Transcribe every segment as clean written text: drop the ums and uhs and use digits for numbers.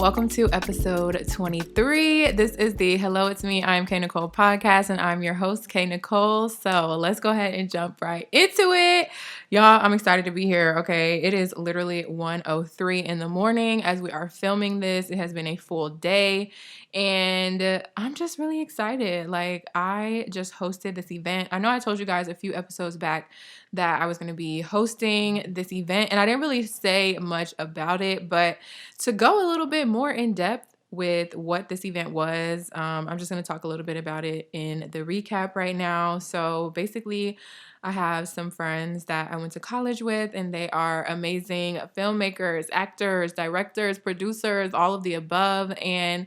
welcome to episode 23. This is the Hello, It's Me, IAmKNicole podcast, and I'm your host, K Nicole. So let's go ahead and jump right into it. Y'all, I'm excited to be here, okay? It is literally 1:03 in the morning as we are filming this. It has been a full day, and I'm just really excited. Like, I just hosted this event. I know I told you guys a few episodes back that I was going to be hosting this event, and I didn't really say much about it, but to go a little bit more in depth with what this event was, I'm just going to talk a little bit about it in the recap right now. So basically, I have some friends that I went to college with, and they are amazing filmmakers, actors, directors, producers, all of the above. And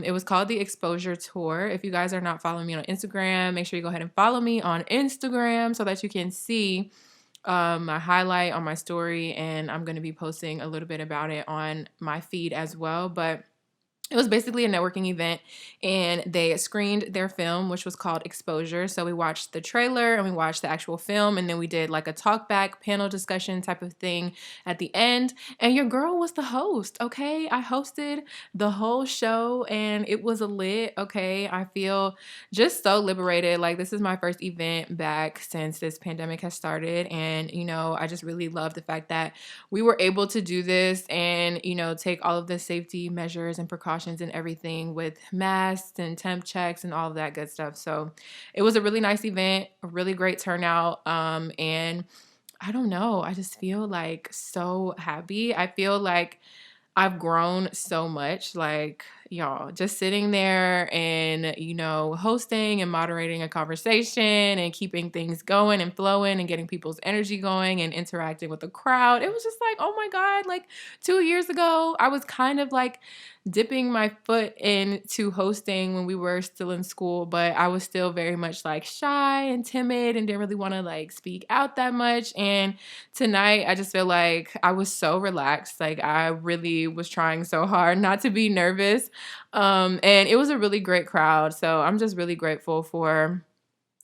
it was called the Exposure Tour. If you guys are not following me on Instagram, make sure you go ahead and follow me on Instagram so that you can see my highlight on my story, and I'm going to be posting a little bit about it on my feed as well. But it was basically a networking event, and they screened their film, which was called Exposure. So we watched the trailer and we watched the actual film, and then we did like a talk back panel discussion type of thing at the end. And your girl was the host, okay? I hosted the whole show, and it was a lit, okay? I feel just so liberated. Like, this is my first event back since this pandemic has started, and I just really love the fact that we were able to do this and take all of the safety measures and precautions and everything with masks and temp checks and all of that good stuff. So it was a really nice event, a really great turnout. And I don't know, I just feel like so happy. I feel like I've grown so much, like, y'all, just sitting there and, hosting and moderating a conversation and keeping things going and flowing and getting people's energy going and interacting with the crowd. It was just like, oh my God, like 2 years ago, I was kind of like dipping my foot into hosting when we were still in school, but I was still very much like shy and timid and didn't really want to like speak out that much. And tonight, I just feel like I was so relaxed. Like, I really was trying so hard not to be nervous. And it was a really great crowd. So I'm just really grateful for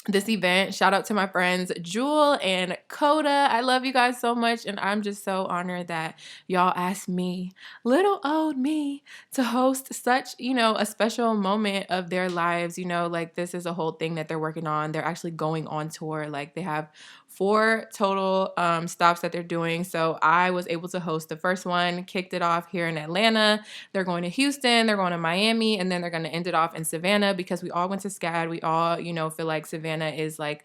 this event. Shout out to my friends Jewel and Coda. I love you guys so much, and I'm just so honored that y'all asked me, little old me, to host such, a special moment of their lives. Like, this is a whole thing that they're working on. They're actually going on tour. Like, they have 4 total stops that they're doing. So I was able to host the first one, kicked it off here in Atlanta. They're going to Houston, they're going to Miami, and then they're going to end it off in Savannah because we all went to SCAD. We all, feel like Savannah is like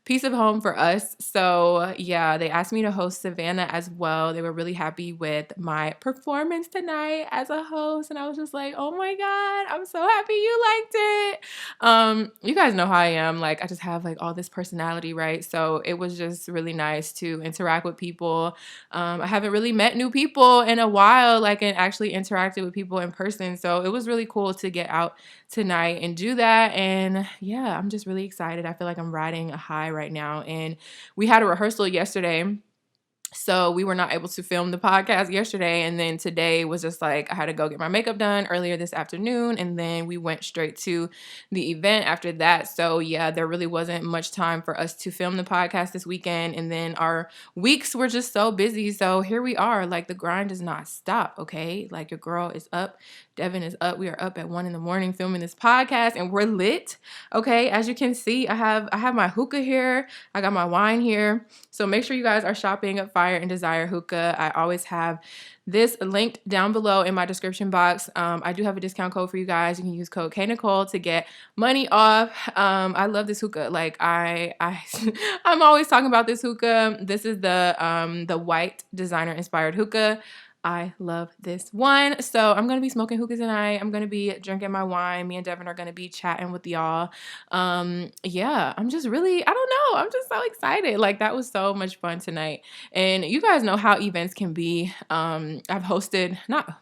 piece of home for us. So yeah, they asked me to host Savannah as well. They were really happy with my performance tonight as a host, and I was just like, oh my God, I'm so happy you liked it. You guys know how I am. Like, I just have like all this personality, right? So it was just really nice to interact with people. I haven't really met new people in a while, like, and actually interacted with people in person. So it was really cool to get out tonight and do that. And yeah, I'm just really excited. I feel like I'm riding a high right now. And we had a rehearsal yesterday, so we were not able to film the podcast yesterday. And then today was just like, I had to go get my makeup done earlier this afternoon. And then we went straight to the event after that. So yeah, there really wasn't much time for us to film the podcast this weekend. And then our weeks were just so busy. So here we are. Like, the grind does not stop, okay? Like, your girl is up. Devin is up. We are up at 1 a.m. filming this podcast, and we're lit. Okay, as you can see, I have my hookah here. I got my wine here. So make sure you guys are shopping at Fire and Desire Hookah. I always have this linked down below in my description box. I do have a discount code for you guys. You can use code KNicole to get money off. I love this hookah. Like, I'm always talking about this hookah. This is the white designer inspired hookah. I love this one. So I'm going to be smoking hookahs tonight. I'm going to be drinking my wine. Me and Devin are going to be chatting with y'all. Yeah, I'm just really, I don't know. I'm just so excited. Like, that was so much fun tonight. And you guys know how events can be. I've not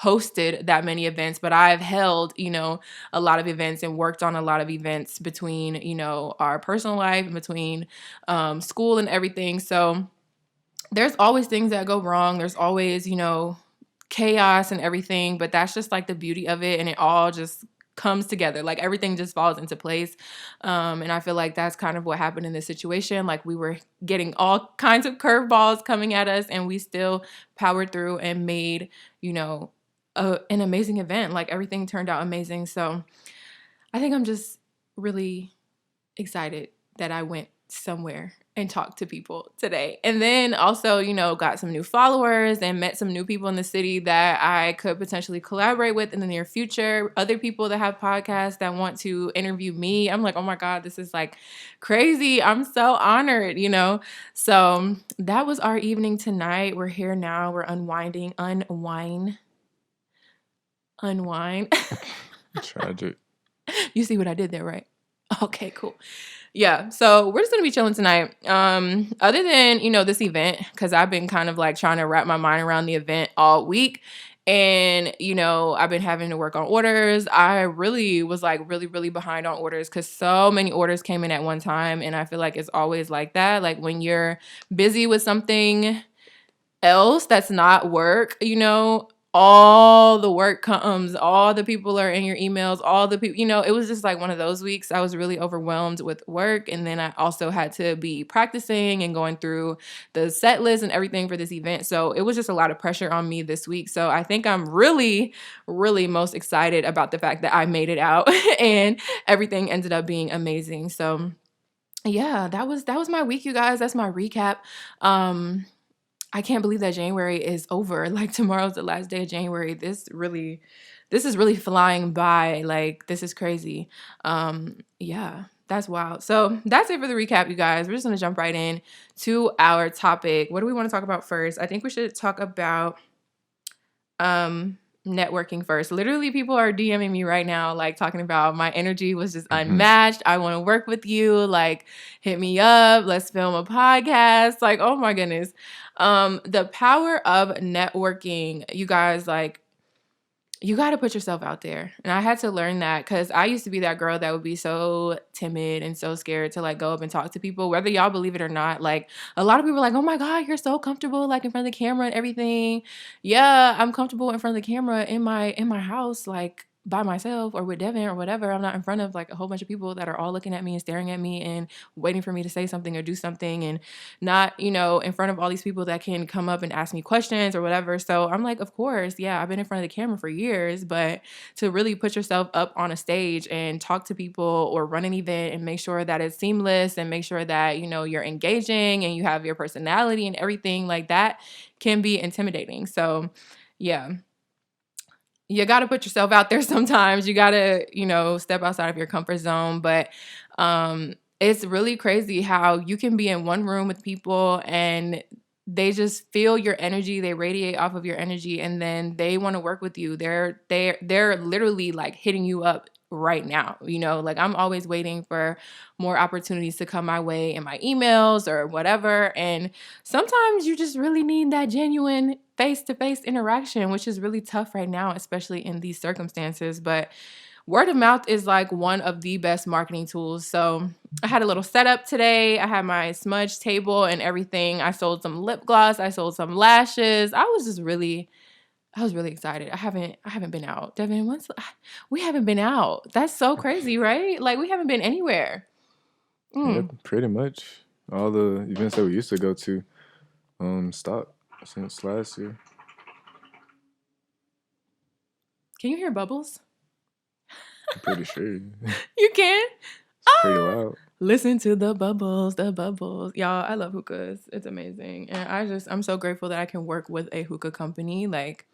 hosted that many events, but I've held, a lot of events and worked on a lot of events between, our personal life and between school and everything. So there's always things that go wrong. There's always, chaos and everything, but that's just like the beauty of it. And it all just comes together. Like, everything just falls into place. And I feel like that's kind of what happened in this situation. Like, we were getting all kinds of curveballs coming at us, and we still powered through and made, an amazing event. Like everything turned out amazing. So I think I'm just really excited that I went somewhere and talked to people today. And then also, got some new followers and met some new people in the city that I could potentially collaborate with in the near future. Other people that have podcasts that want to interview me. I'm like, oh my God, this is like crazy. I'm so honored, So that was our evening tonight. We're here now. We're unwind. Tragic. You see what I did there, right? Okay, cool. Yeah, so we're just gonna be chilling tonight. Other than this event, because I've been kind of like trying to wrap my mind around the event all week, and I've been having to work on orders. I really was like really really behind on orders because so many orders came in at one time, and I feel like it's always like that. Like when you're busy with something else that's not work, all the work comes, all the people are in your emails, all the people, it was just like one of those weeks. I was really overwhelmed with work. And then I also had to be practicing and going through the set list and everything for this event. So it was just a lot of pressure on me this week. So I think I'm really, really most excited about the fact that I made it out and everything ended up being amazing. So yeah, that was my week, you guys. That's my recap. I can't believe that January is over. Like tomorrow's the last day of January. This is really flying by. Like this is crazy. Yeah, that's wild. So that's it for the recap, you guys. We're just gonna jump right in to our topic. What do we want to talk about first? I think we should talk about networking first. Literally, people are DMing me right now, like talking about my energy was just unmatched. I want to work with you. Like, hit me up. Let's film a podcast. Like, oh my goodness. The power of networking, you guys, like, you got to put yourself out there. And I had to learn that because I used to be that girl that would be so timid and so scared to like go up and talk to people, whether y'all believe it or not. Like a lot of people are like, oh my God, you're so comfortable like in front of the camera and everything. Yeah, I'm comfortable in front of the camera in my house, like by myself or with Devin or whatever. I'm not in front of like a whole bunch of people that are all looking at me and staring at me and waiting for me to say something or do something, and not, in front of all these people that can come up and ask me questions or whatever. So I'm like, of course, yeah, I've been in front of the camera for years, but to really put yourself up on a stage and talk to people or run an event and make sure that it's seamless and make sure that, you're engaging and you have your personality and everything like that can be intimidating. So yeah, you got to put yourself out there sometimes. You got to, step outside of your comfort zone. But it's really crazy how you can be in one room with people and they just feel your energy. They radiate off of your energy, and then they want to work with you. They're literally like hitting you up right now. Like I'm always waiting for more opportunities to come my way in my emails or whatever. And sometimes you just really need that genuine face-to-face interaction, which is really tough right now, especially in these circumstances. But word of mouth is like one of the best marketing tools. So I had a little setup today. I had my Smudge table and everything. I sold some lip gloss. I sold some lashes. I was really excited. I haven't been out. Devin, we haven't been out. That's so crazy, right? Like we haven't been anywhere. Yeah, pretty much. All the events that we used to go to stopped since last year. Can you hear bubbles? I'm pretty sure. You can? It's pretty loud. Listen to the bubbles. Y'all, I love hookahs. It's amazing. And I'm so grateful that I can work with a hookah company. Like,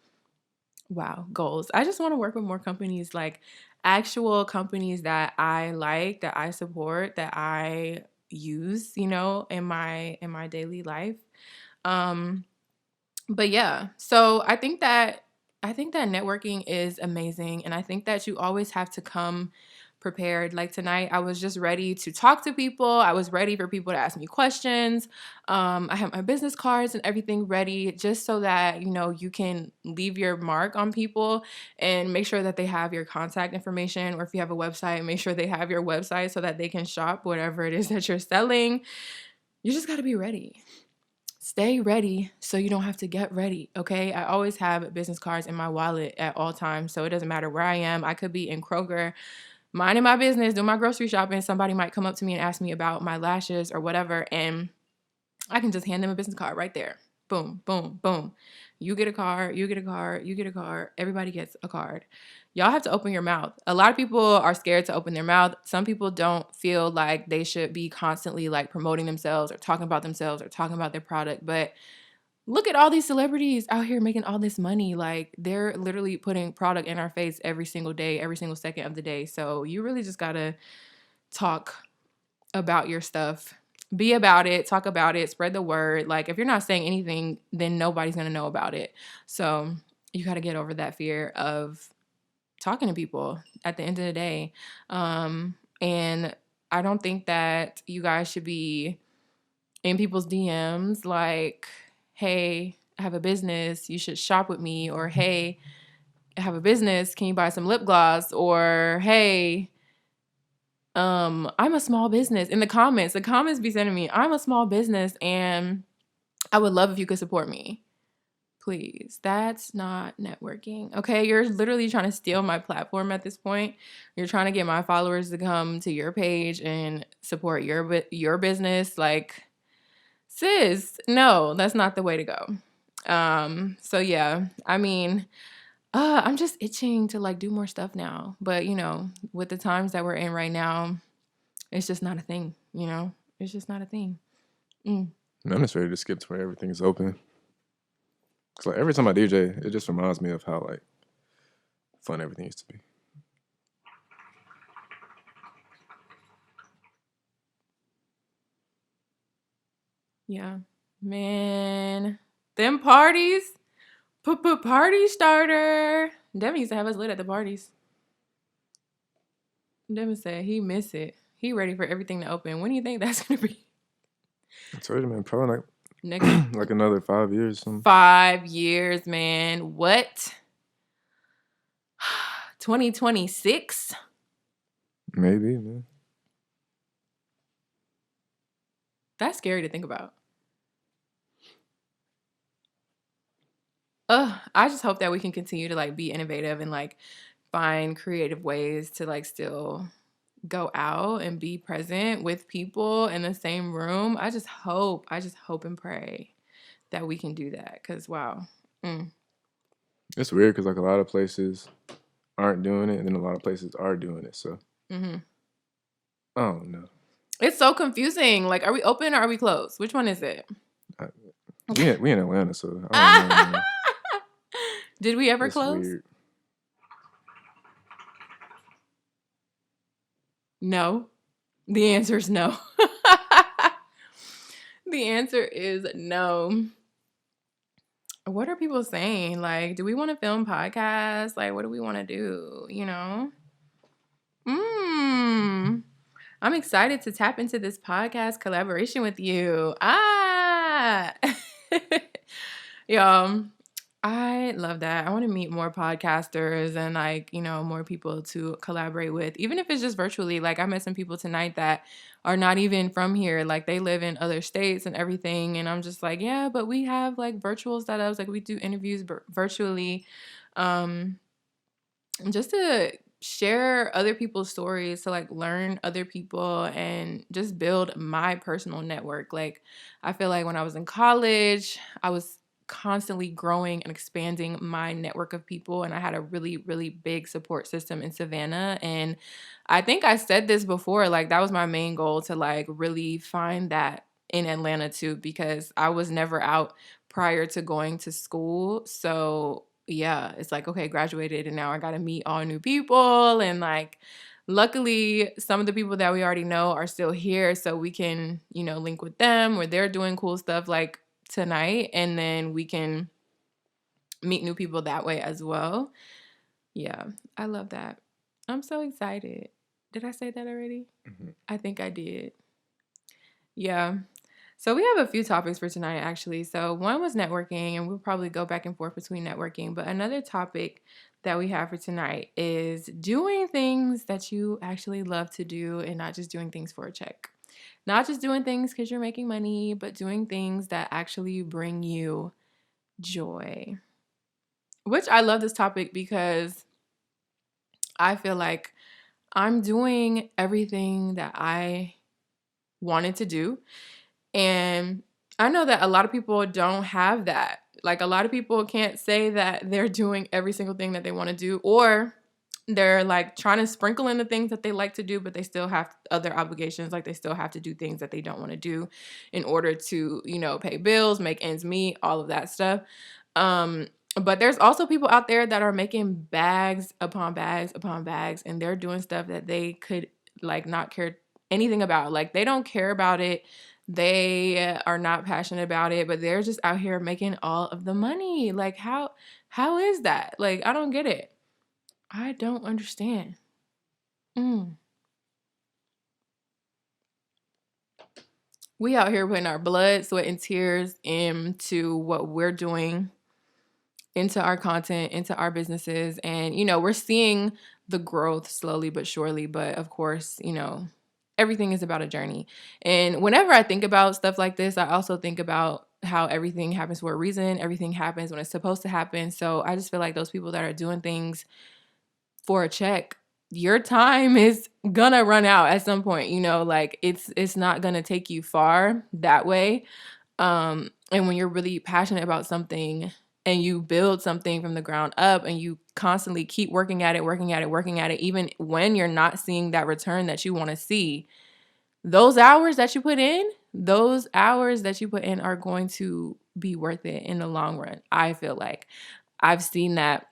wow, goals. I just want to work with more companies, like actual companies that I like, that I support, that I use, in my daily life. But yeah, so I think that networking is amazing, and I think that you always have to come prepared. Like tonight, I was just ready to talk to people. I was ready for people to ask me questions. I have my business cards and everything ready just so that, you can leave your mark on people and make sure that they have your contact information, or if you have a website, make sure they have your website so that they can shop whatever it is that you're selling. You just got to be ready. Stay ready so you don't have to get ready, okay? I always have business cards in my wallet at all times, so it doesn't matter where I am. I could be in Kroger, minding my business, doing my grocery shopping. Somebody might come up to me and ask me about my lashes or whatever, and I can just hand them a business card right there. Boom, boom, boom. You get a card, you get a card, you get a card. Everybody gets a card. Y'all have to open your mouth. A lot of people are scared to open their mouth. Some people don't feel like they should be constantly like promoting themselves or talking about themselves or talking about their product. But look at all these celebrities out here making all this money. Like they're literally putting product in our face every single day, every single second of the day. So you really just gotta talk about your stuff. Be about it, talk about it, spread the word. Like if you're not saying anything, then nobody's gonna know about it. So you gotta get over that fear of talking to people at the end of the day. And I don't think that you guys should be in people's DMs like, hey, I have a business, you should shop with me, or hey, I have a business, can you buy some lip gloss? Or hey, I'm a small business. In the comments be sending me, I'm a small business and I would love if you could support me. Please, that's not networking. Okay, you're literally trying to steal my platform at this point. You're trying to get my followers to come to your page and support your business. Like, sis, no, that's not the way to go. So yeah, I mean, I'm just itching to like do more stuff now. But you know, with the times that we're in right now, it's just not a thing, you know? It's just not a thing. I'm just ready to skip to where everything's open. Cause like every time I DJ, it just reminds me of how like fun everything used to be. Yeah. Man. Them parties. Party starter. Devin used to have us lit at the parties. Devin said he miss it. He ready for everything to open. When do you think that's gonna be? I told you, man, probably like Next like another 5 years. 5 years, man. What? 2026? Maybe, man. That's scary to think about. I just hope that we can continue to like be innovative and like find creative ways to like still go out and be present with people in the same room. I just hope and pray that we can do that. Cause wow. It's weird because like a lot of places aren't doing it, and then a lot of places are doing it. So I don't know. It's so confusing. Like, are we open or are we closed? Which one is it? We in Atlanta, so I don't know. Did we ever It's close? weird. No. The answer is no. The answer is no. What are people saying? Like, do we want to film podcasts? Like, what do we want to do? You know? I'm excited to tap into this podcast collaboration with you. Y'all, I love that. I want to meet more podcasters and like, you know, more people to collaborate with, even if it's just virtually. Like I met some people tonight that are not even from here. Like they live in other states and everything. And I'm just like, yeah, but we have like virtual setups. Like we do interviews virtually. Just to share other people's stories, to like learn other people and just build my personal network. Like I feel like when I was in college, I was constantly growing and expanding my network of people, and I had a really, really big support system in Savannah. And I think I said this before, like that was my main goal, to like really find that in Atlanta too, because I was never out prior to going to school. So yeah, it's like, okay, graduated and now I got to meet all new people. And like, luckily, some of the people that we already know are still here. So we can, you know, link with them where they're doing cool stuff like tonight. And then we can meet new people that way as well. Yeah, I love that. I'm so excited. Did I say that already? I think I did. Yeah. So we have a few topics for tonight, actually. So one was networking, and we'll probably go back and forth between networking. But another topic that we have for tonight is doing things that you actually love to do and not just doing things for a check. Not just doing things because you're making money, but doing things that actually bring you joy. Which I love this topic because I feel like I'm doing everything that I wanted to do. And I know that a lot of people don't have that. Like, a lot of people can't say that they're doing every single thing that they want to do, or they're like trying to sprinkle in the things that they like to do, but they still have other obligations. Like, they still have to do things that they don't want to do in order to, you know, pay bills, make ends meet, all of that stuff. But there's also people out there that are making bags upon bags upon bags, and they're doing stuff that they could like not care anything about. Like, they don't care about it. They are not passionate about it, but they're just out here making all of the money. Like, how is that? Like, I don't get it. I don't understand. We out here putting our blood, sweat, and tears into what we're doing, into our content, into our businesses. And, you know, we're seeing the growth slowly but surely. But of course, you know, everything is about a journey. And whenever I think about stuff like this, I also think about how everything happens for a reason. Everything happens when it's supposed to happen. So I just feel like those people that are doing things for a check, your time is gonna run out at some point, you know, like it's not gonna take you far that way. And when you're really passionate about something and you build something from the ground up and you constantly keep working at it, even when you're not seeing that return that you want to see, those hours that you put in are going to be worth it in the long run. I feel like I've seen that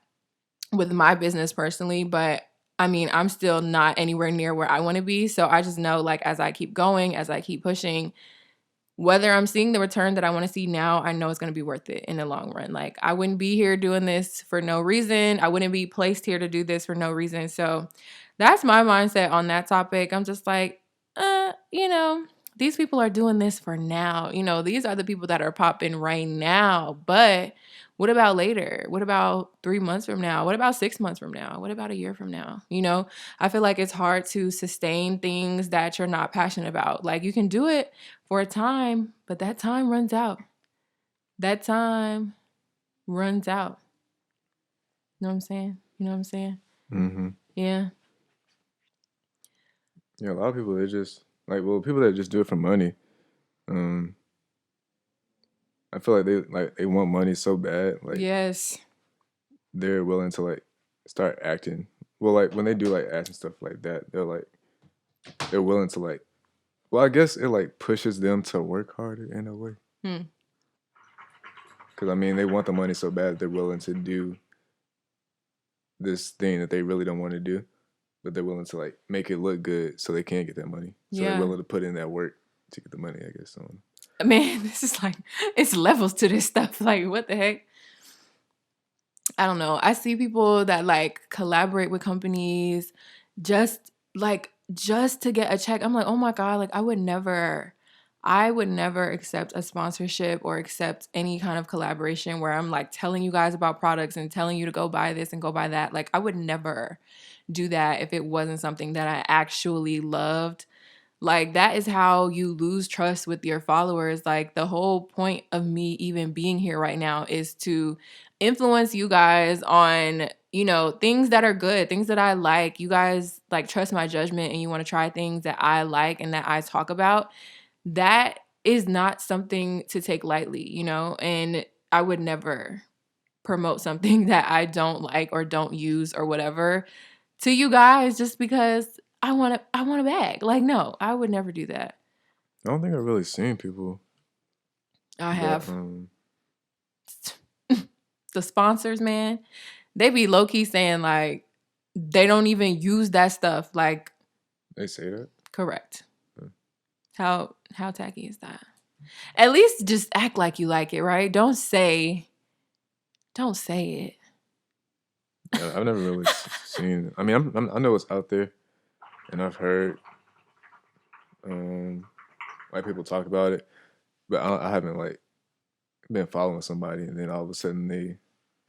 with my business personally, but I mean, I'm still not anywhere near where I want to be. So I just know, like, as I keep going, as I keep pushing, whether I'm seeing the return that I want to see now, I know it's going to be worth it in the long run. Like, I wouldn't be here doing this for no reason. I wouldn't be placed here to do this for no reason. So that's my mindset on that topic. I'm just like, you know, these people are doing this for now. You know, these are the people that are popping right now. But what about later? What about 3 months from now? What about 6 months from now? What about a year from now? You know, I feel like it's hard to sustain things that you're not passionate about. Like, you can do it for a time, but that time runs out. That time runs out. You know what I'm saying? You know what I'm saying? Mm-hmm. Yeah. Yeah, a lot of people, they just like, well, people that just do it for money. I feel like they want money so bad, like Yes. they're willing to like start acting. Well, like when they do like acting stuff like that, they're willing to like. Well, I guess it like pushes them to work harder in a way. Because I mean, they want the money so bad they're willing to do this thing that they really don't want to do, but they're willing to like make it look good so they can get that money. So Yeah. they're willing to put in that work to get the money, I guess. So. Man, this is like, it's levels to this stuff. Like, what the heck? I don't know. I see people that like collaborate with companies just to get a check. I'm like, oh my God, like I would never accept a sponsorship or accept any kind of collaboration where I'm like telling you guys about products and telling you to go buy this and go buy that. Like, I would never do that if it wasn't something that I actually loved. Like, that is how you lose trust with your followers. Like, the whole point of me even being here right now is to influence you guys on, you know, things that are good, things that I like. You guys like trust my judgment and you want to try things that I like and that I talk about. That is not something to take lightly, you know? And I would never promote something that I don't like or don't use or whatever to you guys just because I want a bag. Like, no, I would never do that. I don't think I've really seen people. I have. The sponsors, man, they be low-key saying like they don't even use that stuff. Like, they say that? Correct. How tacky is that? At least just act like you like it, right? Don't say it. Yeah, I've never really seen it. I mean, I know it's out there, and I've heard like people talk about it, but I haven't like been following somebody, and then all of a sudden they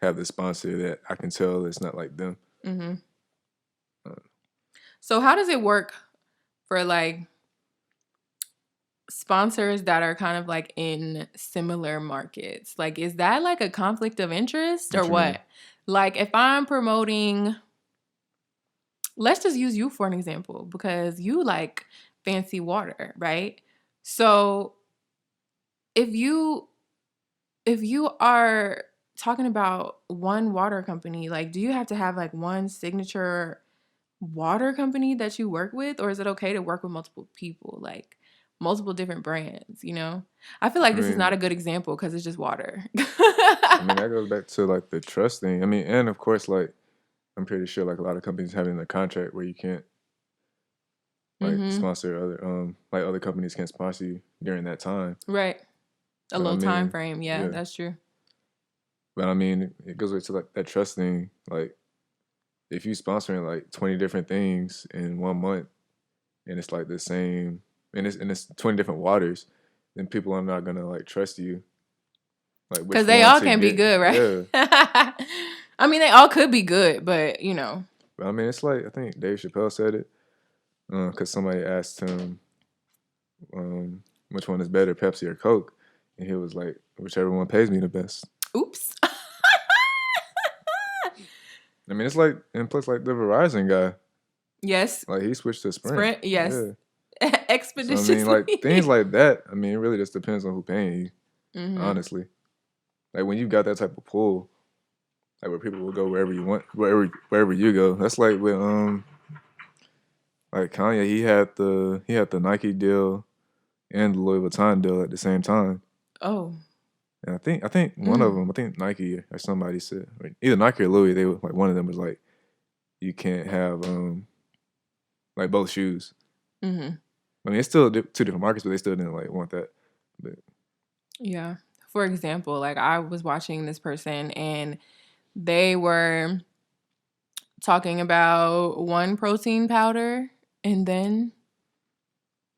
have this sponsor that I can tell it's not like them. Mm-hmm. So how does it work for like sponsors that are kind of like in similar markets? Like, is that like a conflict of interest or what? Like, if I'm promoting, let's just use you for an example because you like fancy water, right? So if if you are talking about one water company, like, do you have to have like one signature water company that you work with, or is it okay to work with multiple people, like multiple different brands? You know, I feel like I this is not mean, a good example because it's just water. that goes back to like the trust thing. I mean, and of course, like I'm pretty sure like a lot of companies have it in the contract where you can't like Mm-hmm. sponsor other like other companies can't sponsor you during that time. Right. A But I low time mean, frame. Yeah, yeah. that's true. But I mean, it goes back to like that trust thing. Like if you sponsoring like 20 different things in 1 month and it's like the same and it's 20 different waters, then people are not gonna like trust you. Like Because which they one all to can be get. good, right? Yeah. I mean, they all could be good, but you know. But I mean, it's like I think Dave Chappelle said it because somebody asked him um, which one is better, Pepsi or Coke, and he was like, whichever one pays me the best. Oops. I mean, it's like, and plus, like the Verizon guy, Yes. like he switched to Sprint. Sprint. Yes. Yeah. So I mean, like things Expeditiously. like that. I mean, it really just depends on who paying you. Mm-hmm. Honestly, like when you got that type of pull, like where people will go wherever you want, wherever you go. That's like with like Kanye. He had the Nike deal and the Louis Vuitton deal at the same time. Oh. And I think one of them, I think Nike or somebody said, either Nike or Louis, they were like one of them was like, you can't have like both shoes. Mm-hmm. I mean, it's still two different markets, but they still didn't like want that. But Yeah. For example, like I was watching this person and they were talking about one protein powder, and then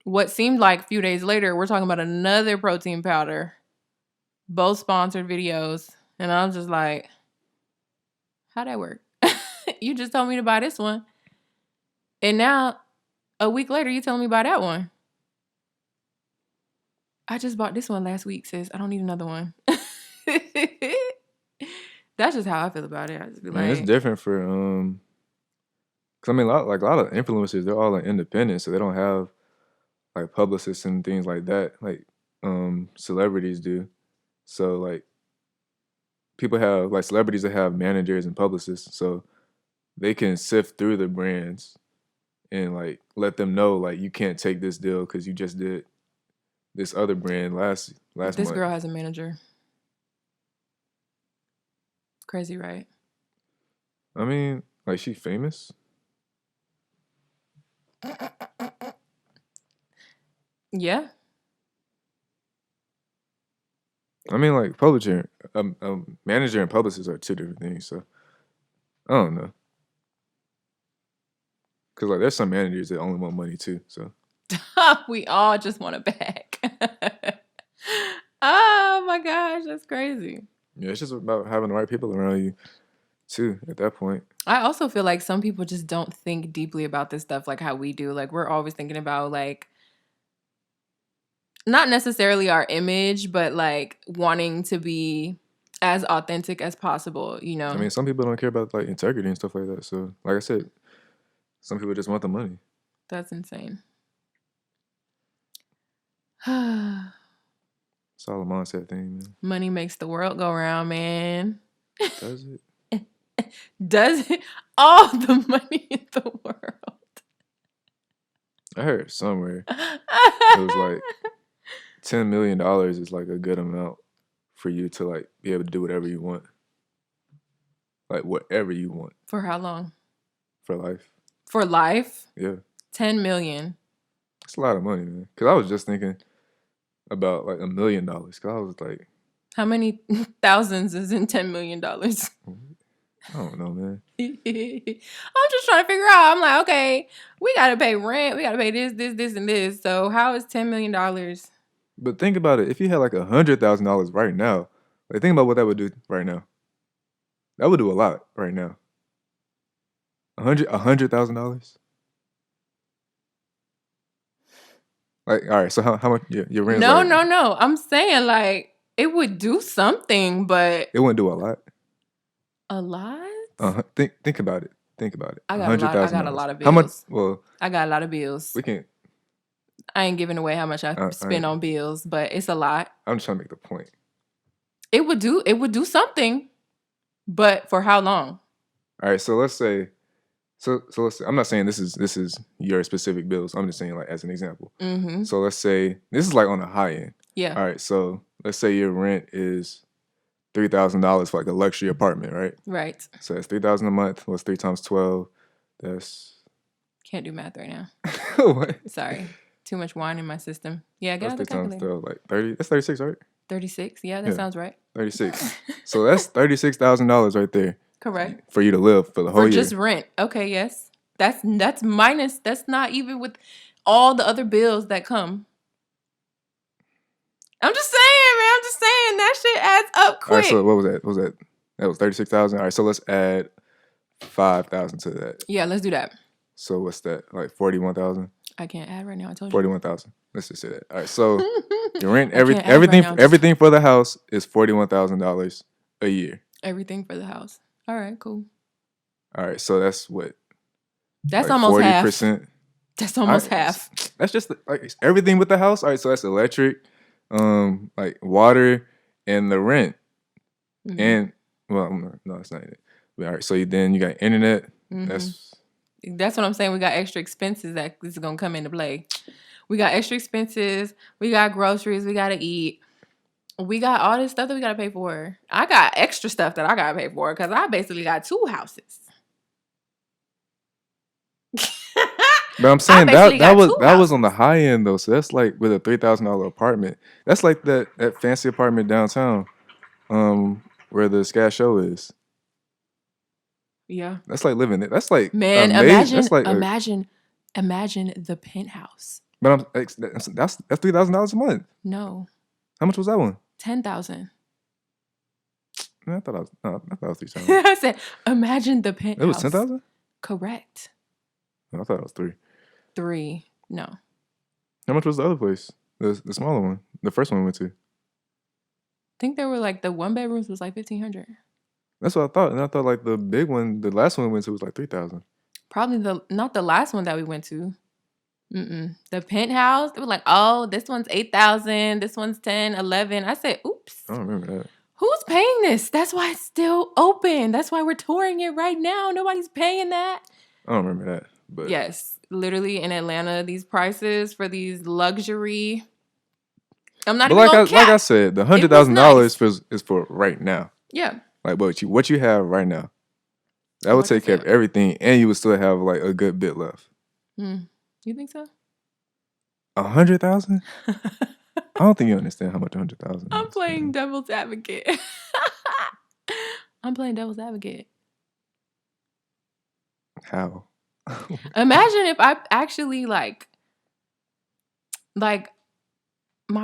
what seemed like a few days later, we're talking about another protein powder. Both sponsored videos. And I was just like, how'd that work? You just told me to buy this one. And now, a week later, you telling me to buy that one. I just bought this one last week, sis. I don't need another one. That's just how I feel about it. I just be I mean, it's like, different for cause I mean, a lot of influencers, they're all like independent, so they don't have like publicists and things like that, like celebrities do. So like people have like celebrities that have managers and publicists, so they can sift through the brands and like let them know like you can't take this deal because you just did this other brand last this month. girl has a manager. Crazy, right? I mean, like she famous. Yeah. I mean, like publisher, manager and publicist are two different things. So I don't know, cause like there's some managers that only want money too. So We all just want a bag. Oh my gosh, that's crazy. yeah, it's just about having the right people around you too. At that point, I also feel like some people just don't think deeply about this stuff like how we do. Like we're always thinking about like not necessarily our image, but like wanting to be as authentic as possible, you I know? mean, some people don't care about like integrity and stuff like that. So like I said, some people just want the money. That's insane. It's all a mindset thing, man. Money makes the world go round, man. Does it? Does it? All the money in the world. I heard somewhere it was like $10 million is like a good amount for you to like be able to do whatever you want, like whatever you want For how long? for life. For life? Yeah, 10 million. it's a lot of money, man. Cause I was just thinking about like $1 million. Cause I was like, How many thousands is in $10 million? I don't know, man. I'm just trying to figure out. I'm like, okay, we got to pay rent. We got to pay this, and this. So how is $10 million? But think about it. If you had like $100,000 right now, like think about what that would do right now. That would do a lot right now. $100,000. Like, all right. So how much your rent's No, like? no, no. I'm saying like it would do something, but It wouldn't do a lot. a lot? Think about it. Think about it. I got a lot. I got a $100,000. lot of How much? bills. Well, I got a lot of bills. we can. I ain't giving away how much I spend on bills, but it's a lot. I'm just trying to make the point. It would do something, but for how long? All right, so let's say, let's say, I'm not saying this is your specific bills. I'm just saying like as an example. Mm-hmm. So let's say this is like on the high end. Yeah. All right, so let's say your rent is $3,000 for like a luxury apartment, right? Right. So that's $3,000 a month. What's 3 times 12? That's Can't do math right now. what? Sorry, too much wine in my system. Yeah, get That's out the 3 times calculator. 12, like 30. That's 36, right? 36. Yeah, that sounds right. 36. So that's $36,000 right there. Correct. For you to live for the whole For year. just rent. Okay, yes. That's minus. That's not even with all the other bills that come. I'm just saying, man. I'm just saying that shit adds up quick. All right, so what was that? What was that? That was 36,000. All right, so let's add 5,000 to that. Yeah, let's do that. So what's that? Like 41,000. I can't add right now. I told you. 41,000. Let's just say that. All right, so your rent, right everything for the house is $41,000 a year. Everything for the house. All right, cool. All right, so that's what. That's like almost 40%. half. That's almost half. That's just like everything with the house. All right, so that's electric, like water, and the rent, and well, no, it's not it. But, all right, so then you got internet. That's what I'm saying. We got extra expenses that this is gonna come into play. We got extra expenses. We got groceries. We gotta eat. We got all this stuff that we gotta pay for. I got extra stuff that I gotta pay for because I basically got 2 houses. But I'm saying that was on the high end though. So that's like with a $3,000 apartment. That's like that fancy apartment downtown, where the Sky Show is. Yeah, that's like living it. That's like man. amazing. Imagine the penthouse. But that's $3,000 a month. No. How much was that one? 10,000. I thought it was 3,000. I said, imagine the penthouse. It was 10,000. Correct. I thought it was 3. 3. No. How much was the other place? The smaller one. The first one we went to. I think they were like the 1 bedrooms was like 1,500. That's what I thought, and I thought like the big one, the last one we went to was like 3,000. Probably not the last one that we went to. The penthouse. They were like, oh, this one's 8,000. This one's 10, 11. I said, oops. I don't remember that. Who's paying this? That's why it's still open. That's why we're touring it right now. Nobody's paying that. I don't remember that. But yes, literally in Atlanta, these prices for these luxury. I'm not even gonna cap. Like I said, the $100,000 is for right now. Yeah. Like what you have right now, that would take care of everything, and you would still have like a good bit left. You think so? 100,000? I don't think you understand how much 100,000. I'm playing devil's advocate. I'm playing devil's advocate. How? Imagine if I actually like my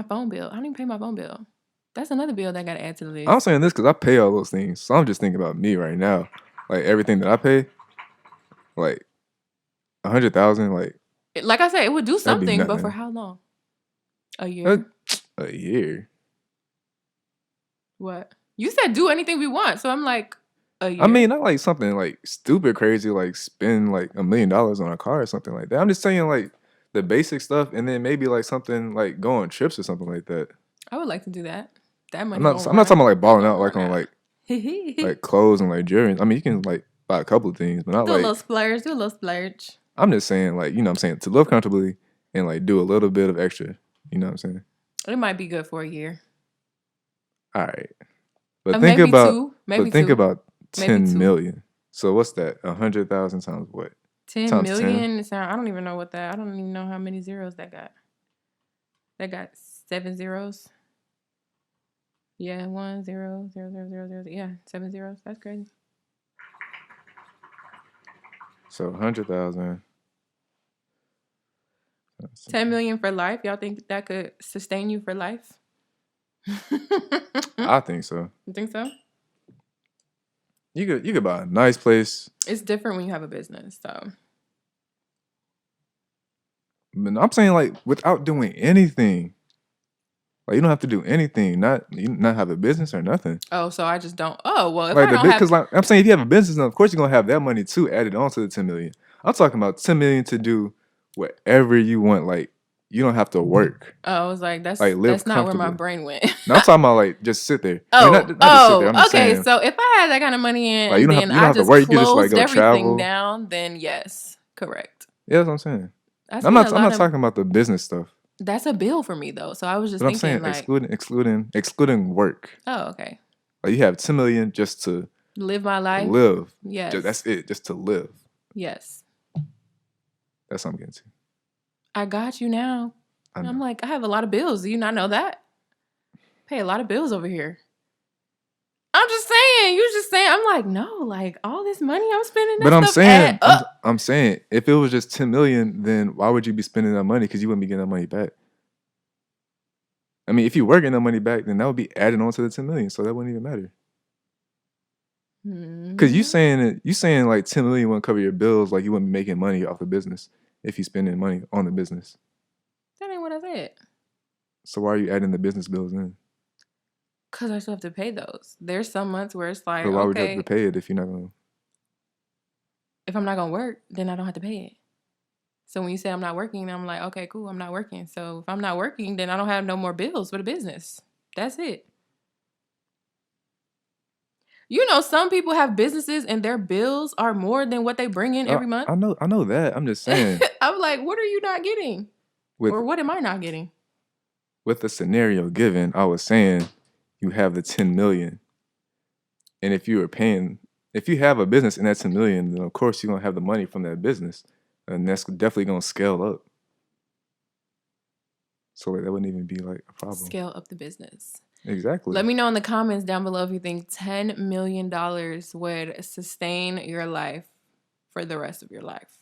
phone bill. I don't even pay my phone bill. That's another bill that I gotta add to the list. I'm saying this because I pay all those things, so I'm just thinking about me right now. Like everything that I pay, like 100,000. Like I said, it would do something, but for how long? A year. A year. What? You said do anything we want, so I'm like a year. I mean, not like something like stupid crazy, like spend like $1 million on a car or something like that. I'm just saying like the basic stuff, and then maybe like something like go on trips or something like that. I would like to do that. That money. I'm not talking about like balling out like on like clothes and like jewelry. I mean, you can like buy a couple of things, but not do like a little splurge. Do a little splurge. I'm just saying like, you know what I'm saying, to live comfortably and like do a little bit of extra. You know what I'm saying? It might be good for a year. All right, but think about maybe about 10 million. So what's that? 100,000 times what? 10 million. I don't even know what that. I don't even know how many zeros that got. That got 7 zeros. Yeah, 1 0 0 0 0 0. Yeah, 7 zeros. That's crazy. So 100,000. 10 million for life. Y'all think that could sustain you for life? I think so. You think so? You could buy a nice place. It's different when you have a business, so. But I'm saying like without doing anything. Like you don't have to do anything, not have a business or nothing. Oh, so I just don't. Oh, well, if like I don't have, because like I'm saying, if you have a business, then of course you're gonna have that money too added on to the 10 million. I'm talking about 10 million to do whatever you want, like you don't have to work. Oh, I was like, Like live that's not where my comfortably. brain went. No, I'm talking about like just sit there. I mean, not just sit there. I'm just Okay. saying. So if I had that kind of money in, Like you and don't have then you don't I have to just work. You can just like closed go everything travel. down, then yes, correct. Yeah, that's what I'm saying. I I'm spent a not lot of. talking about the business stuff. That's a bill for me though. So I was just But I'm thinking saying like, excluding work. oh, okay. Like you have 10 million just to Live my life. live. Yes. That's it. Just to live. Yes. That's what I'm getting to. I got you now. I'm like, I have a lot of bills. Do you not know that? Pay a lot of bills over here. I'm just saying. You just saying. I'm like, no, like all this money I'm spending. But I'm saying, I'm saying, if it was just 10 million, then why would you be spending that money? Because you wouldn't be getting that money back. I mean, if you were getting that money back, then that would be added on to the 10 million, so that wouldn't even matter. Because you saying like 10 million wouldn't cover your bills, like you wouldn't be making money off the business if you spending money on the business. That ain't what I said. So why are you adding the business bills in? Because I still have to pay those. There's some months where it's like, but why would you have to pay it if you're not going to? If I'm not going to work, then I don't have to pay it. So when you say I'm not working, I'm like, okay, cool, I'm not working. So if I'm not working, then I don't have no more bills for the business. That's it. You know, some people have businesses and their bills are more than what they bring in every month. I know that. I'm just saying. I'm like, what are you not getting? Or what am I not getting? With the scenario given, I was saying you have the 10 million. And if you have a business and that 10 million, then of course you're going to have the money from that business. And that's definitely going to scale up. So like, that wouldn't even be like a problem. Scale up the business. Exactly. Let me know in the comments down below if you think $10 million would sustain your life for the rest of your life.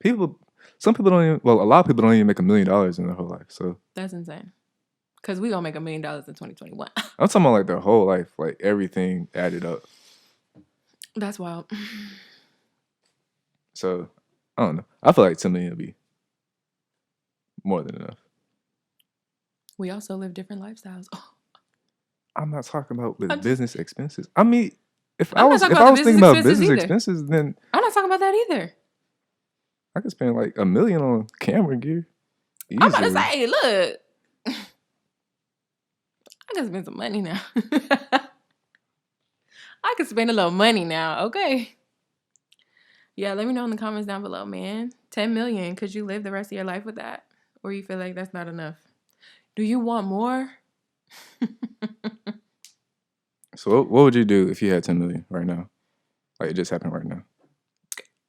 Some people don't even, well, a lot of people don't even make $1 million in their whole life. So that's insane. Because we going to make $1 million in 2021. I'm talking about like their whole life, like everything added up. That's wild. So I don't know. I feel like 10 million would be more than enough. We also live different lifestyles. Oh. I'm not talking about with business expenses. I mean, if I was thinking about business expenses, then I'm not talking about that either. I could spend like $1 million on camera gear. Easily. I'm about to say, look, I can spend some money now. I can spend a little money now, okay? Yeah, let me know in the comments down below, man. 10 million, could you live the rest of your life with that? Or you feel like that's not enough? Do you want more? So what would you do if you had 10 million right now? Like it just happened right now.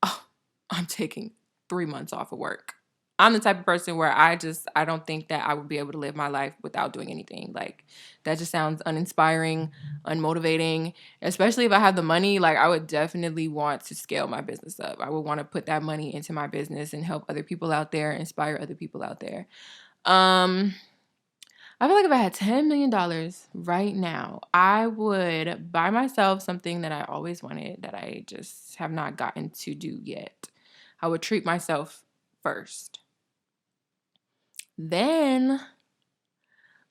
Oh, I'm taking 3 months off of work. I'm the type of person where I don't think that I would be able to live my life without doing anything. Like that just sounds uninspiring, unmotivating, especially if I have the money. Like I would definitely want to scale my business up. I would want to put that money into my business and help other people out there, inspire other people out there. I feel like if I had $10 million right now, I would buy myself something that I always wanted that I just have not gotten to do yet. I would treat myself first. Then,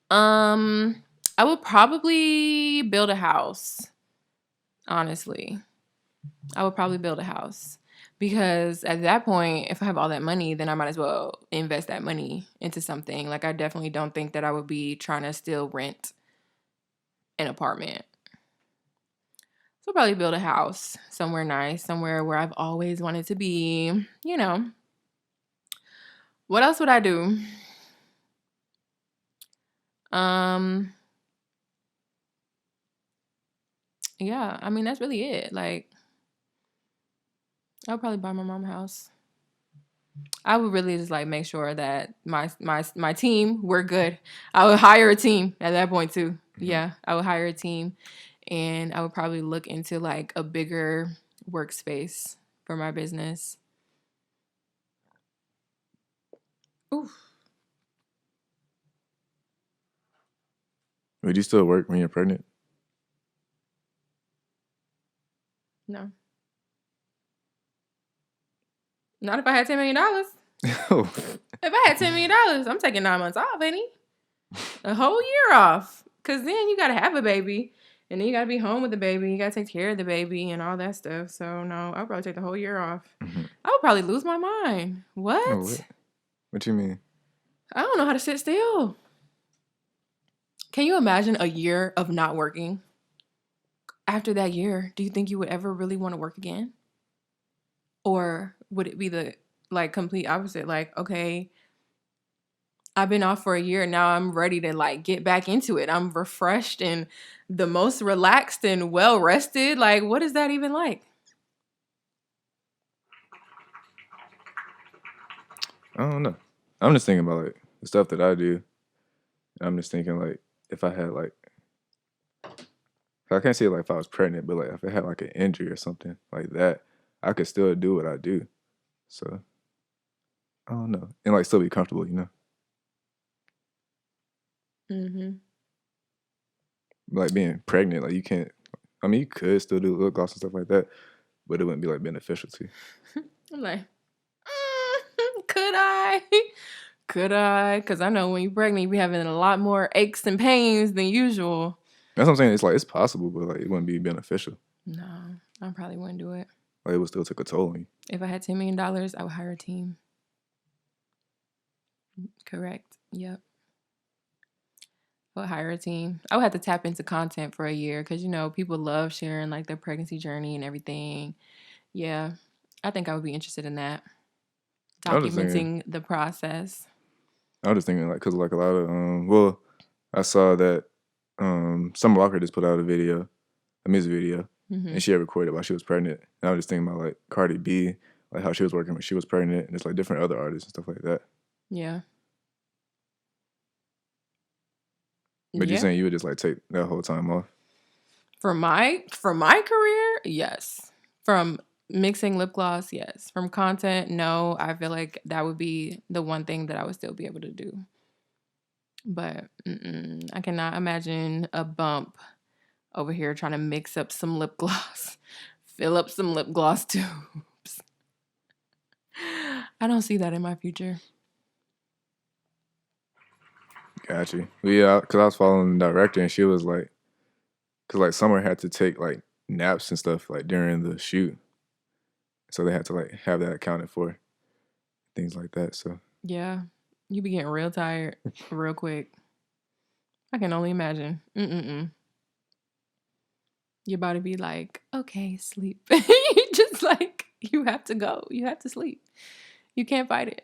I would probably build a house. Honestly, I would probably build a house. Because at that point, if I have all that money, then I might as well invest that money into something. Like, I definitely don't think that I would be trying to still rent an apartment. So I'll probably build a house somewhere nice, somewhere where I've always wanted to be, you know. What else would I do? Yeah, I mean, that's really it. Like, I'll probably buy my mom a house. I would really just like make sure that my team, we're good. I would hire a team at that point too. Yeah, I would hire a team and I would probably look into like a bigger workspace for my business. Oof. Would you still work when you're pregnant? No. Not if I had $10 million. If I had $10 million, I'm taking 9 months off, ain't he? A whole year off. Because then you got to have a baby. And then you got to be home with the baby. You got to take care of the baby and all that stuff. So, no, I'll probably take the whole year off. Mm-hmm. I would probably lose my mind. What? Oh, what you mean? I don't know how to sit still. Can you imagine a year of not working? After that year, do you think you would ever really want to work again? Or would it be the like complete opposite? Like, okay, I've been off for a year. Now I'm ready to like get back into it. I'm refreshed and the most relaxed and well rested. Like, what is that even like? I don't know. I'm just thinking about like the stuff that I do. I'm just thinking like if I had like I can't say like if I was pregnant, but like if I had like an injury or something like that, I could still do what I do. So I don't know, and like still be comfortable, you know. Mm-hmm. Like being pregnant, like you can't. I mean, you could still do lip gloss and stuff like that, but it wouldn't be like beneficial to you. I'm like, could I? Could I? Because I know when you're pregnant, you be having a lot more aches and pains than usual. That's what I'm saying. It's like it's possible, but like it wouldn't be beneficial. No, I probably wouldn't do it. Like it would still take a toll on you. If I had $10 million, I would hire a team. Correct. Yep. I would hire a team. I would have to tap into content for a year because, you know, people love sharing like their pregnancy journey and everything. Yeah. I think I would be interested in that. I was just thinking. Documenting the process. I was just thinking like because like a lot of well, I saw that Summer Walker just put out a music video, Mm-hmm. and she had recorded while she was pregnant. And I was just thinking about like Cardi B, like how she was working when she was pregnant, and it's like different other artists and stuff like that. Yeah. But you're Yeah. saying you would just like take that whole time off? For my career, yes. From mixing lip gloss, yes. From content, no. I feel like that would be the one thing that I would still be able to do. But I cannot imagine a bump over here trying to mix up some lip gloss, fill up some lip gloss tubes. I don't see that in my future. Got you. Well, yeah, because I was following the director, and she was like, because like Summer had to take like naps and stuff like during the shoot, so they had to like have that accounted for, things like that. So Yeah, you be getting real tired real quick. I can only imagine. Your body be like, okay, sleep. You just like, you have to go. You have to sleep. You can't fight it.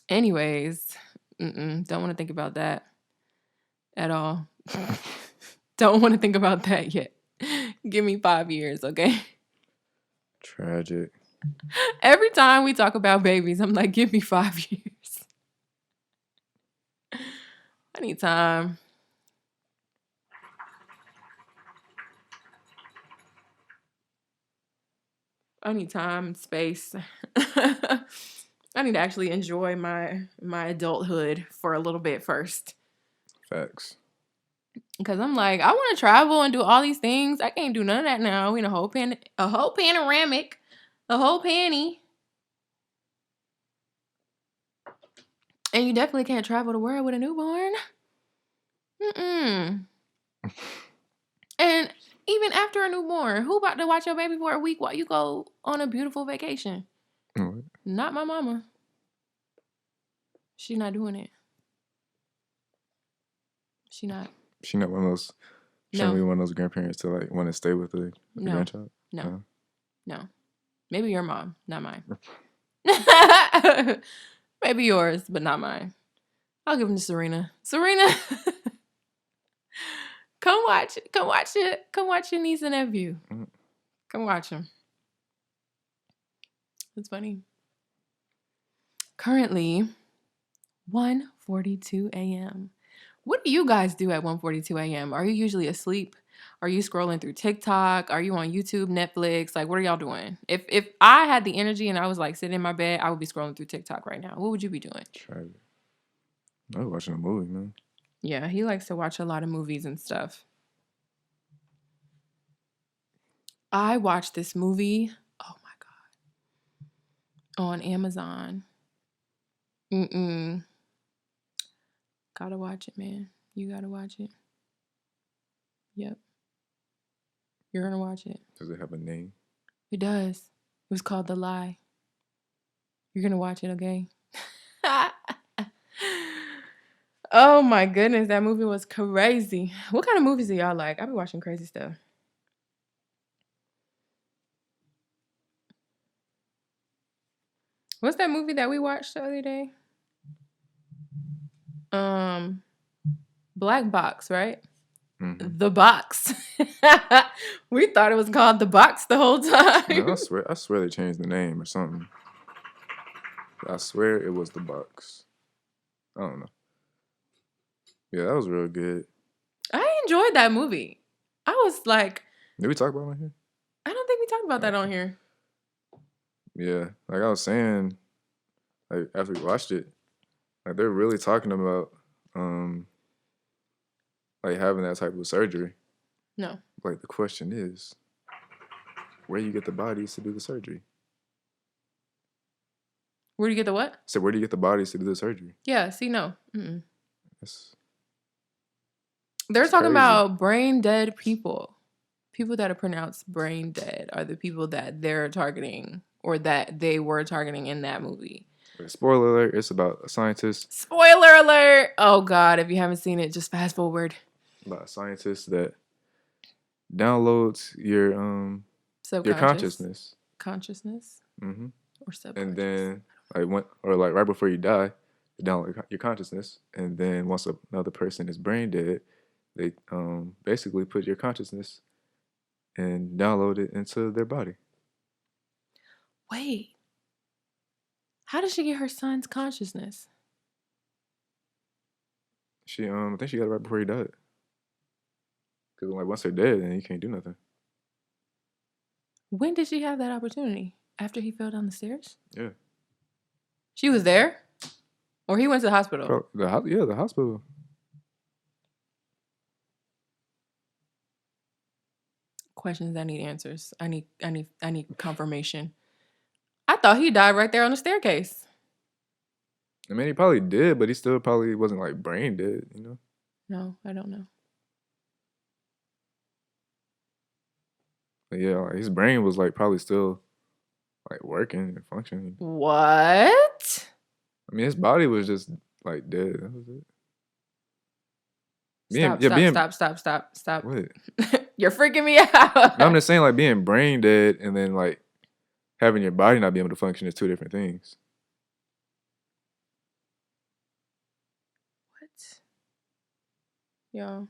Anyways, don't want to think about that at all. Don't want to think about that yet. Give me 5 years, okay? tragic. Every time we talk about babies, I'm like, give me 5 years. I need time. I need time and space. I need to actually enjoy my adulthood for a little bit first. Facts. Because I'm like, I want to travel and do all these things. I can't do none of that now. We in a whole panoramic, a whole panty. And you definitely can't travel the world with a newborn. And even after a newborn, who about to watch your baby for a week while you go on a beautiful vacation? What? Not my mama. She's not doing it. She not. She not one of those. She No. not be one of those grandparents to like want to stay with the No. grandchild. No. No. Maybe your mom, not mine. Maybe yours, but not mine. I'll give them to Serena. Serena, come watch it. Come watch it. Come watch your niece and nephew. Come watch them. It's funny. Currently, 1:42 a.m. What do you guys do at 1:42 a.m.? Are you usually asleep? Are you scrolling through TikTok? Are you on YouTube, Netflix? Like, what are y'all doing? If I had the energy and I was like sitting in my bed, I would be scrolling through TikTok right now. What would you be doing? Tragic. I was watching a movie, man. Yeah, he likes to watch a lot of movies and stuff. I watched this movie. Oh my God. On Amazon. Gotta watch it, man. You gotta watch it. Yep. You're gonna watch it. Does it have a name? It does. It was called The Lie. You're gonna watch it, okay? Oh my goodness, that movie was crazy. What kind of movies do y'all like? I be watching crazy stuff. What's that movie that we watched the other day? Black Box, right? Mm-hmm. The Box. We thought it was called The Box the whole time. No, I swear they changed the name or something. I swear it was The Box. I don't know. Yeah, that was real good. I enjoyed that movie. I was like, Did we talk about it on here? I don't think we talked about that on here. Yeah, like I was saying, like after we watched it, like they're really talking about like having that type of surgery. No. Like the question is, where do you get the bodies to do the surgery? Where do you get the what? So where do you get the bodies to do the surgery? Yeah, see, no. Mm-mm. They're It's talking crazy. about brain dead people. People that are pronounced brain dead are the people that they're targeting or that they were targeting in that movie. Spoiler alert, it's about a scientist. Spoiler alert! Oh God, if you haven't seen it, just fast forward. About a scientist that downloads your consciousness. Consciousness? Mm-hmm. Or subconscious. And then like right before you die, you download your consciousness. And then once another person is brain dead, they basically put your consciousness and download it into their body. Wait. How did she get her son's consciousness? She I think she got it right before he died. Because like once they're dead, then you can't do nothing. When did she have that opportunity? After he fell down the stairs? Yeah. She was there? Or he went to the hospital? The hospital. Questions that need answers. I need confirmation. I thought he died right there on the staircase. I mean, he probably did, but he still probably wasn't like brain dead, you know? No, I don't know. But yeah, like his brain was like probably still like working and functioning. What? I mean, his body was just like dead. That was it. Stop. What? You're freaking me out. No, I'm just saying, like being brain dead and then like having your body not be able to function is two different things. What? Yo.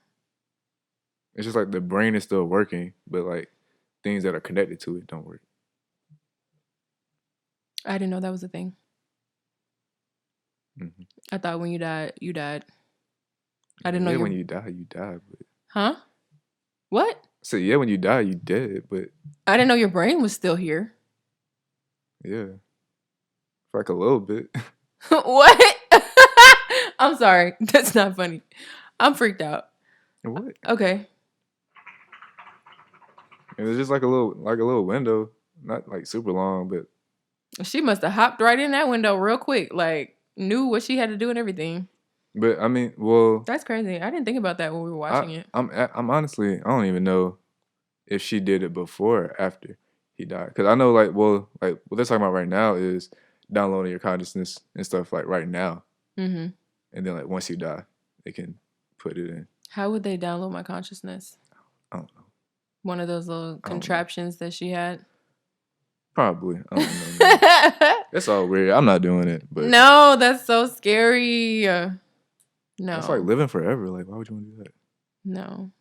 It's just like the brain is still working, but like things that are connected to it don't work. I didn't know that was a thing. Mm-hmm. I thought when you died, you died. I didn't know when you die, you die. But huh? What? So yeah, when you die, you dead. But I didn't know your brain was still here. Yeah, for like a little bit. What? I'm sorry. That's not funny. I'm freaked out. What? Okay. It was just like a little window, not like super long, but she must have hopped right in that window real quick. Like knew what she had to do and everything. But I mean, well, that's crazy. I didn't think about that when we were watching it. I'm honestly, I don't even know if she did it before or after he died, because I know like what they're talking about right now is downloading your consciousness and stuff like right now, mm-hmm. And then like once you die, they can put it in. How would they download my consciousness? I don't know. One of those little contraptions that she had. Probably. I don't know. It's all weird. I'm not doing it. But no, that's so scary. No. It's like living forever. Like, why would you want to do that? No.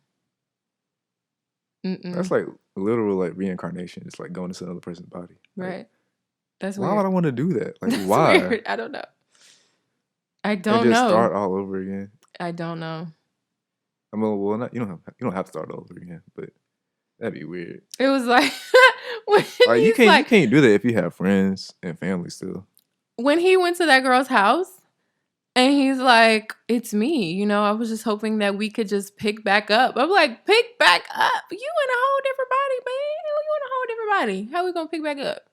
That's like literal like reincarnation. It's like going into another person's body. Right. Like, that's why weird. would I want to do that? Like, that's why? Weird. I don't know. I don't and just know. Start all over again. I don't know. I mean, well, not you don't have to start all over again, but that'd be weird. It was like when like you can't do that if you have friends and family still. When he went to that girl's house and he's like, "It's me," you know. I was just hoping that we could just pick back up. I'm like, "Pick back up? You in a whole different body, man. You in a whole different body. How we gonna pick back up?"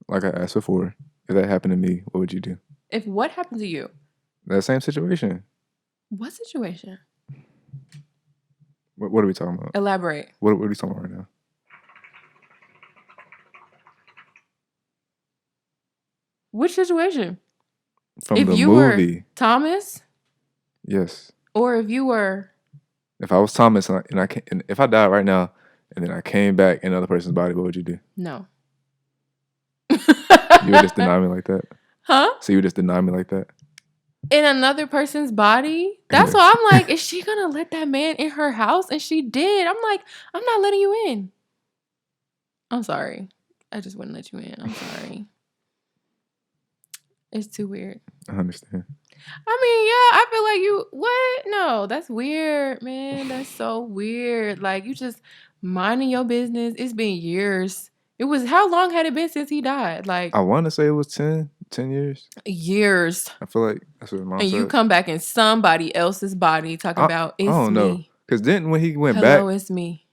Like I asked before, if that happened to me, what would you do? If what happened to you? That same situation. What situation? What are we talking about? Elaborate. What are we talking about right now? Which situation? From If the you movie. were Thomas? Yes. Or if you were... If I was Thomas and if I died right now and then I came back in another person's body, what would you do? No. You would just deny me like that? Huh? So you would just deny me like that? In another person's body? That's why I'm like, is she gonna let that man in her house? And she did. I'm like, I'm not letting you in. I'm sorry. I just wouldn't let you in. I'm sorry. It's too weird. I understand. I mean, yeah, I feel like you... What? No, that's weird, man. That's so weird. Like, you just minding your business. It's been years. It was... How long had it been since he died? Like... I want to say it was 10 years. Years. I feel like that's what mom and said. You come back in somebody else's body talking about, it's me. I don't know. Because then when he went back... Hello, it's me.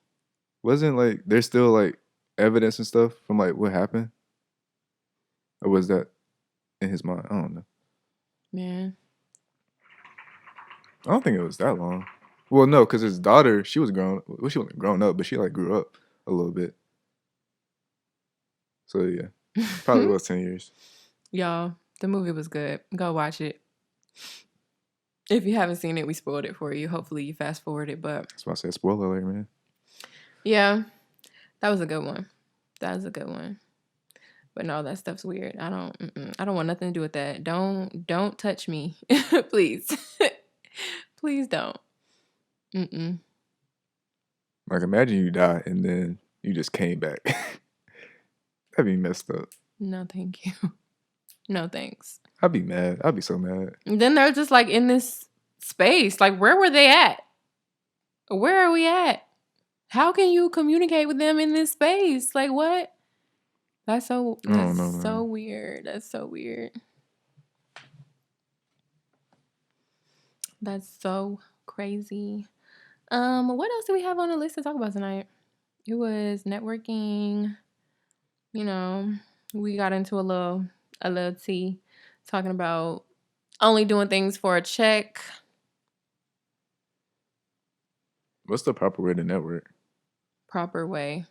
Wasn't like there's still like evidence and stuff from like what happened? Or was that in his mind? I don't know. Man. I don't think it was that long. Well, no, because his daughter, she was grown. Well, she wasn't grown up, but she like grew up a little bit. So yeah, probably was 10 years. Y'all, the movie was good. Go watch it. If you haven't seen it, we spoiled it for you. Hopefully you fast forward it, but... That's why I said spoiler alert, man. Yeah, that was a good one. That was a good one. But no, that stuff's weird. I don't want nothing to do with that. Don't touch me. Please. Please don't. Like imagine you die and then you just came back. That'd be messed up. No, thank you. No, thanks. I'd be mad. I'd be so mad. And then they're just like in this space. Like, where were they at? Where are we at? How can you communicate with them in this space? Like, what? That's so weird. That's so weird. That's so crazy. What else do we have on the list to talk about tonight? It was networking. You know, we got into a little tea, talking about only doing things for a check. What's the proper way to network? Proper way.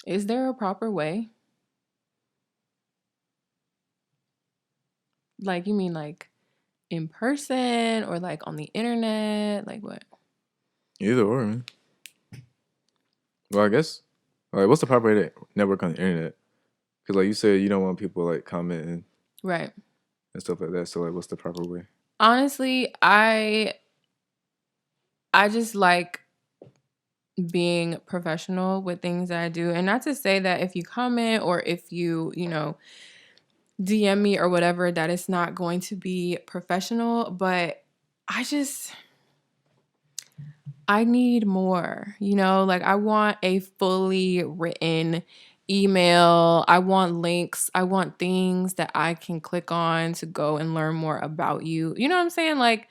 Is there a proper way? Like, you mean like in person or like on the internet? Like what? Either or, man. Well, I guess, like, what's the proper way to network on the internet? Because, like you said, you don't want people like commenting, right, and stuff like that. So, like, what's the proper way? Honestly, I just like being professional with things that I do, and not to say that if you comment or if you DM me or whatever, that it's not going to be professional, but I need more, like I want a fully written email. I want links. I want things that I can click on to go and learn more about you. You know what I'm saying? Like,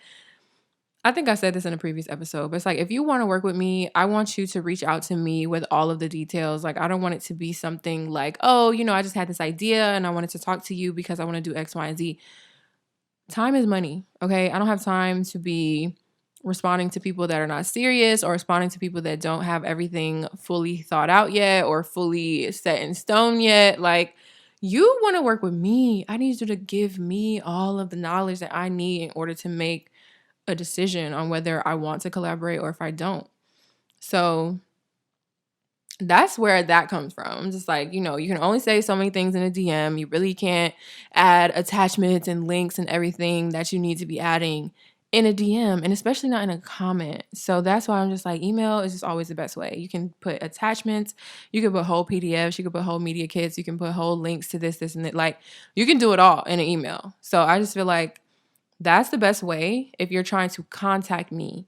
I think I said this in a previous episode, but it's like, if you want to work with me, I want you to reach out to me with all of the details. Like, I don't want it to be something like, oh, I just had this idea and I wanted to talk to you because I want to do X, Y, and Z. Time is money, okay? I don't have time to be responding to people that are not serious or responding to people that don't have everything fully thought out yet or fully set in stone yet. Like, you want to work with me, I need you to give me all of the knowledge that I need in order to make a decision on whether I want to collaborate or if I don't. So that's where that comes from. I'm just like, you can only say so many things in a DM. You really can't add attachments and links and everything that you need to be adding in a DM, and especially not in a comment. So that's why I'm just like, email is just always the best way. You can put attachments, you can put whole PDFs, you can put whole media kits, you can put whole links to this, and that. Like, you can do it all in an email. So I just feel like that's the best way if you're trying to contact me.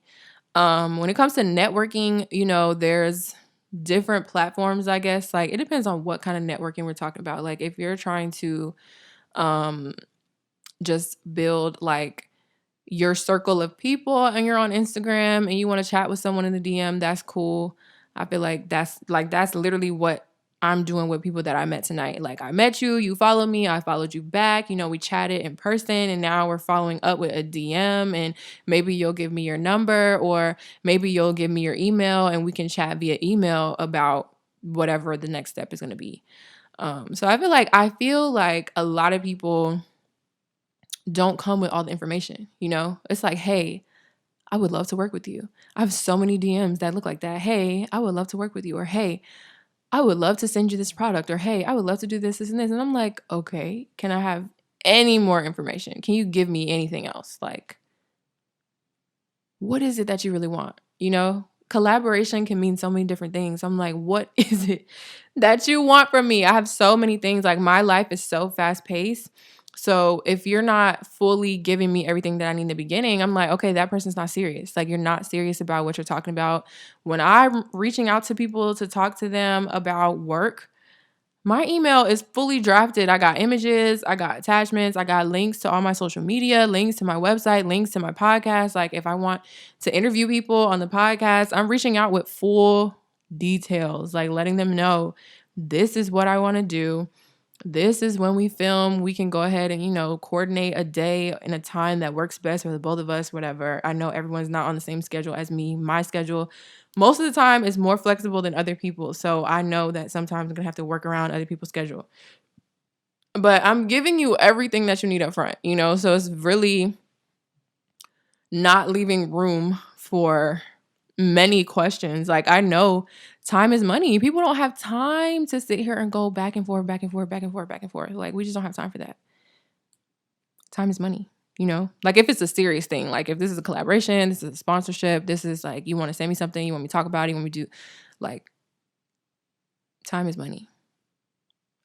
When it comes to networking, there's different platforms, I guess. Like, it depends on what kind of networking we're talking about. Like, if you're trying to just build like your circle of people and you're on Instagram and you want to chat with someone in the DM, that's cool. I feel like that's literally what I'm doing with people that I met tonight. Like, I met you, you followed me, I followed you back, we chatted in person, and now we're following up with a DM, and maybe you'll give me your number or maybe you'll give me your email and we can chat via email about whatever the next step is going to be. So I feel like a lot of people don't come with all the information, you know? It's like, hey, I would love to work with you. I have so many DMs that look like that. Hey, I would love to work with you. Or hey, I would love to send you this product. Or hey, I would love to do this, this, and this. And I'm like, okay, can I have any more information? Can you give me anything else? Like, what is it that you really want? You know, collaboration can mean so many different things. I'm like, what is it that you want from me? I have so many things. Like, my life is so fast paced. So if you're not fully giving me everything that I need in the beginning, I'm like, okay, that person's not serious. Like, you're not serious about what you're talking about. When I'm reaching out to people to talk to them about work, my email is fully drafted. I got images, I got attachments, I got links to all my social media, links to my website, links to my podcast. Like, if I want to interview people on the podcast, I'm reaching out with full details, like letting them know this is what I want to do. This is when we film. We can go ahead and, coordinate a day and a time that works best for the both of us, whatever. I know everyone's not on the same schedule as me. My schedule, most of the time, is more flexible than other people. So I know that sometimes I'm going to have to work around other people's schedule. But I'm giving you everything that you need up front, So it's really not leaving room for many questions. Like, I know time is money. People don't have time to sit here and go back and forth, back and forth, back and forth, back and forth. Like, we just don't have time for that. Time is money, Like, if it's a serious thing, like if this is a collaboration, this is a sponsorship, this is like, you want to send me something, you want me to talk about it, you want me to do, like, time is money.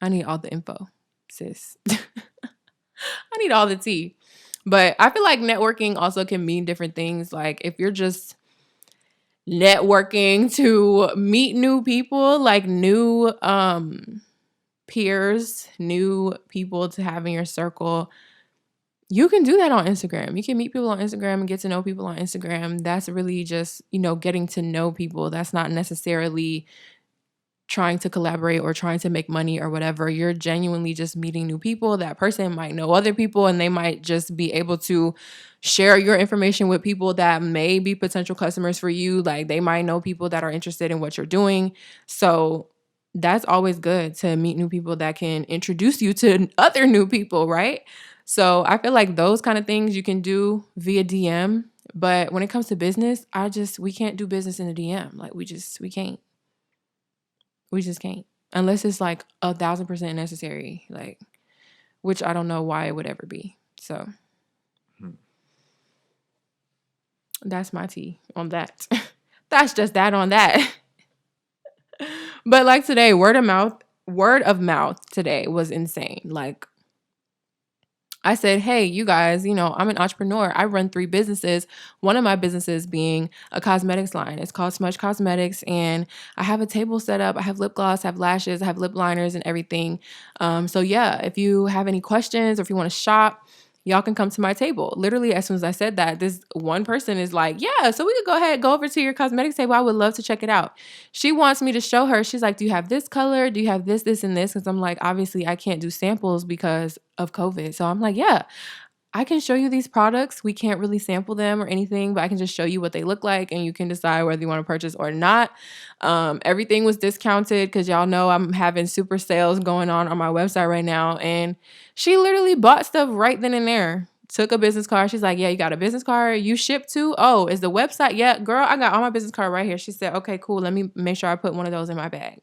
I need all the info, sis. I need all the tea. But I feel like networking also can mean different things. Like, if you're just networking to meet new people, like new peers, new people to have in your circle, you can do that on Instagram. You can meet people on Instagram and get to know people on Instagram. That's really just, getting to know people. That's not necessarily trying to collaborate or trying to make money or whatever. You're genuinely just meeting new people. That person might know other people, and they might just be able to share your information with people that may be potential customers for you. Like, they might know people that are interested in what you're doing. So that's always good, to meet new people that can introduce you to other new people, right? So I feel like those kind of things you can do via DM. But when it comes to business, we can't do business in a DM. Like, we can't. We just can't. Unless it's like 1,000% necessary, like, which I don't know why it would ever be. So that's my tea on that. That's just that on that. But like today, word of mouth today was insane. Like, I said, hey, you guys, I'm an entrepreneur. I run 3 businesses. One of my businesses being a cosmetics line. It's called Smudge Cosmetics. And I have a table set up. I have lip gloss, I have lashes, I have lip liners and everything. So yeah, if you have any questions or if you want to shop, y'all can come to my table. Literally, as soon as I said that, this one person is like, yeah, so we could go ahead, go over to your cosmetics table. I would love to check it out. She wants me to show her. She's like, do you have this color? Do you have this, this, and this? Because I'm like, obviously, I can't do samples because of COVID. So I'm like, yeah, I can show you these products. We can't really sample them or anything, but I can just show you what they look like, and you can decide whether you want to purchase or not. Everything was discounted because y'all know I'm having super sales going on my website right now. And she literally bought stuff right then and there. Took a business card. She's like, yeah, you got a business card? You ship to? Oh, is the website? Yeah, girl, I got all my business card right here. She said, okay, cool. Let me make sure I put one of those in my bag.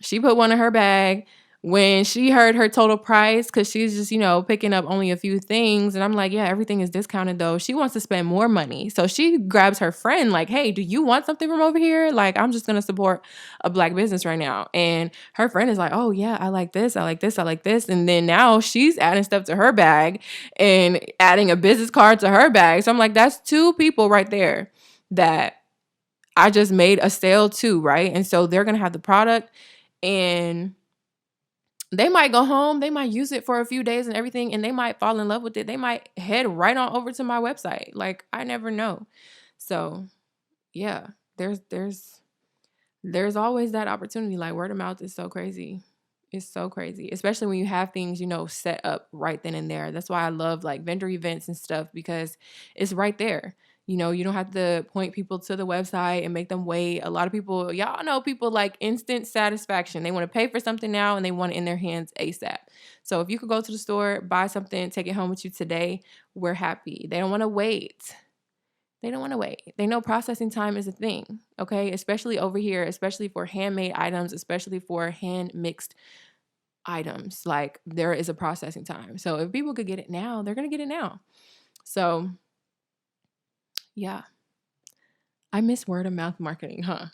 She put one in her bag. When she heard her total price, because she's just, picking up only a few things. And I'm like, yeah, everything is discounted though. She wants to spend more money. So she grabs her friend like, hey, do you want something from over here? Like, I'm just going to support a Black business right now. And her friend is like, oh yeah, I like this. I like this. I like this. And then now she's adding stuff to her bag and adding a business card to her bag. So I'm like, that's 2 people right there that I just made a sale to, right? And so they're going to have the product, and they might go home, they might use it for a few days and everything, and they might fall in love with it. They might head right on over to my website. Like, I never know. So yeah, there's always that opportunity. Like, word of mouth is so crazy. It's so crazy, especially when you have things, set up right then and there. That's why I love like vendor events and stuff, because it's right there. You know, you don't have to point people to the website and make them wait. A lot of people, y'all know people like instant satisfaction. They want to pay for something now and they want it in their hands ASAP. So if you could go to the store, buy something, take it home with you today, we're happy. They don't want to wait. They don't want to wait. They know processing time is a thing, okay? Especially over here, especially for handmade items, especially for hand mixed items. Like there is a processing time. So if people could get it now, they're going to get it now. So yeah, I miss word of mouth marketing, huh?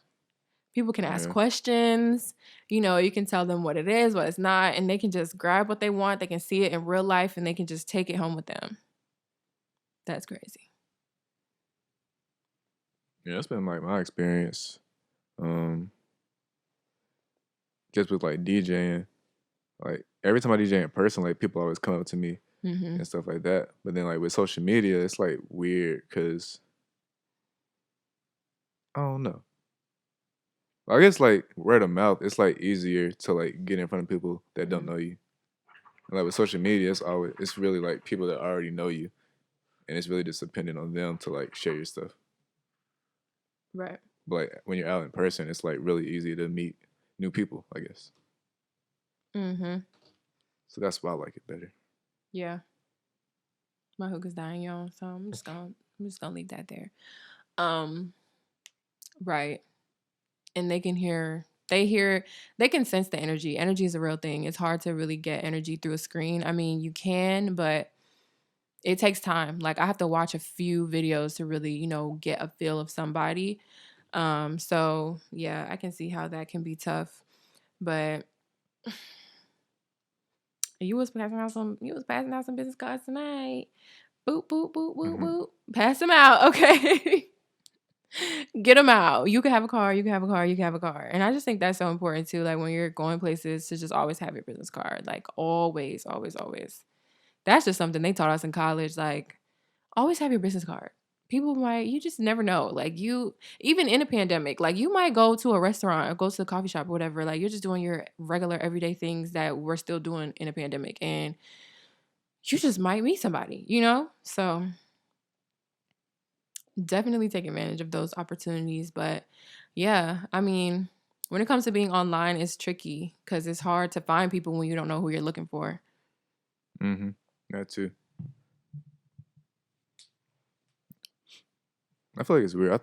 People can ask questions. You know, you can tell them what it is, what it's not, and they can just grab what they want. They can see it in real life and they can just take it home with them. That's crazy. Yeah, that's been like my experience. Just with like DJing. Like every time I DJ in person, like people always come up to me and stuff like that. But then like with social media, it's like weird because I don't know. I guess like word of mouth, it's like easier to like get in front of people that don't know you. And like with social media, it's really like people that already know you, and it's really just dependent on them to like share your stuff. Right. But like when you're out in person, it's like really easy to meet new people, I guess. So that's why I like it better. Yeah. My hook is dying, y'all. So I'm just gonna leave that there. Right. And they can sense the energy. Energy is a real thing. It's hard to really get energy through a screen. I mean, you can, but it takes time. Like I have to watch a few videos to really, you know, get a feel of somebody. So yeah, I can see how that can be tough. But you was passing out some business cards tonight. Boop, boop, boop, boop, boop. Pass them out, okay? Get them out. You can have a car, you can have a car, you can have a car. And I just think that's so important too. Like when you're going places to just always have your business card. Like always, always, always. That's just something they taught us in college. Like always have your business card. You just never know. Like even in a pandemic, like you might go to a restaurant or go to a coffee shop or whatever. Like you're just doing your regular everyday things that we're still doing in a pandemic. And you just might meet somebody, you know? So definitely take advantage of those opportunities. But yeah, I mean, when it comes to being online, it's tricky because it's hard to find people when you don't know who you're looking for. That too. I feel like it's weird. I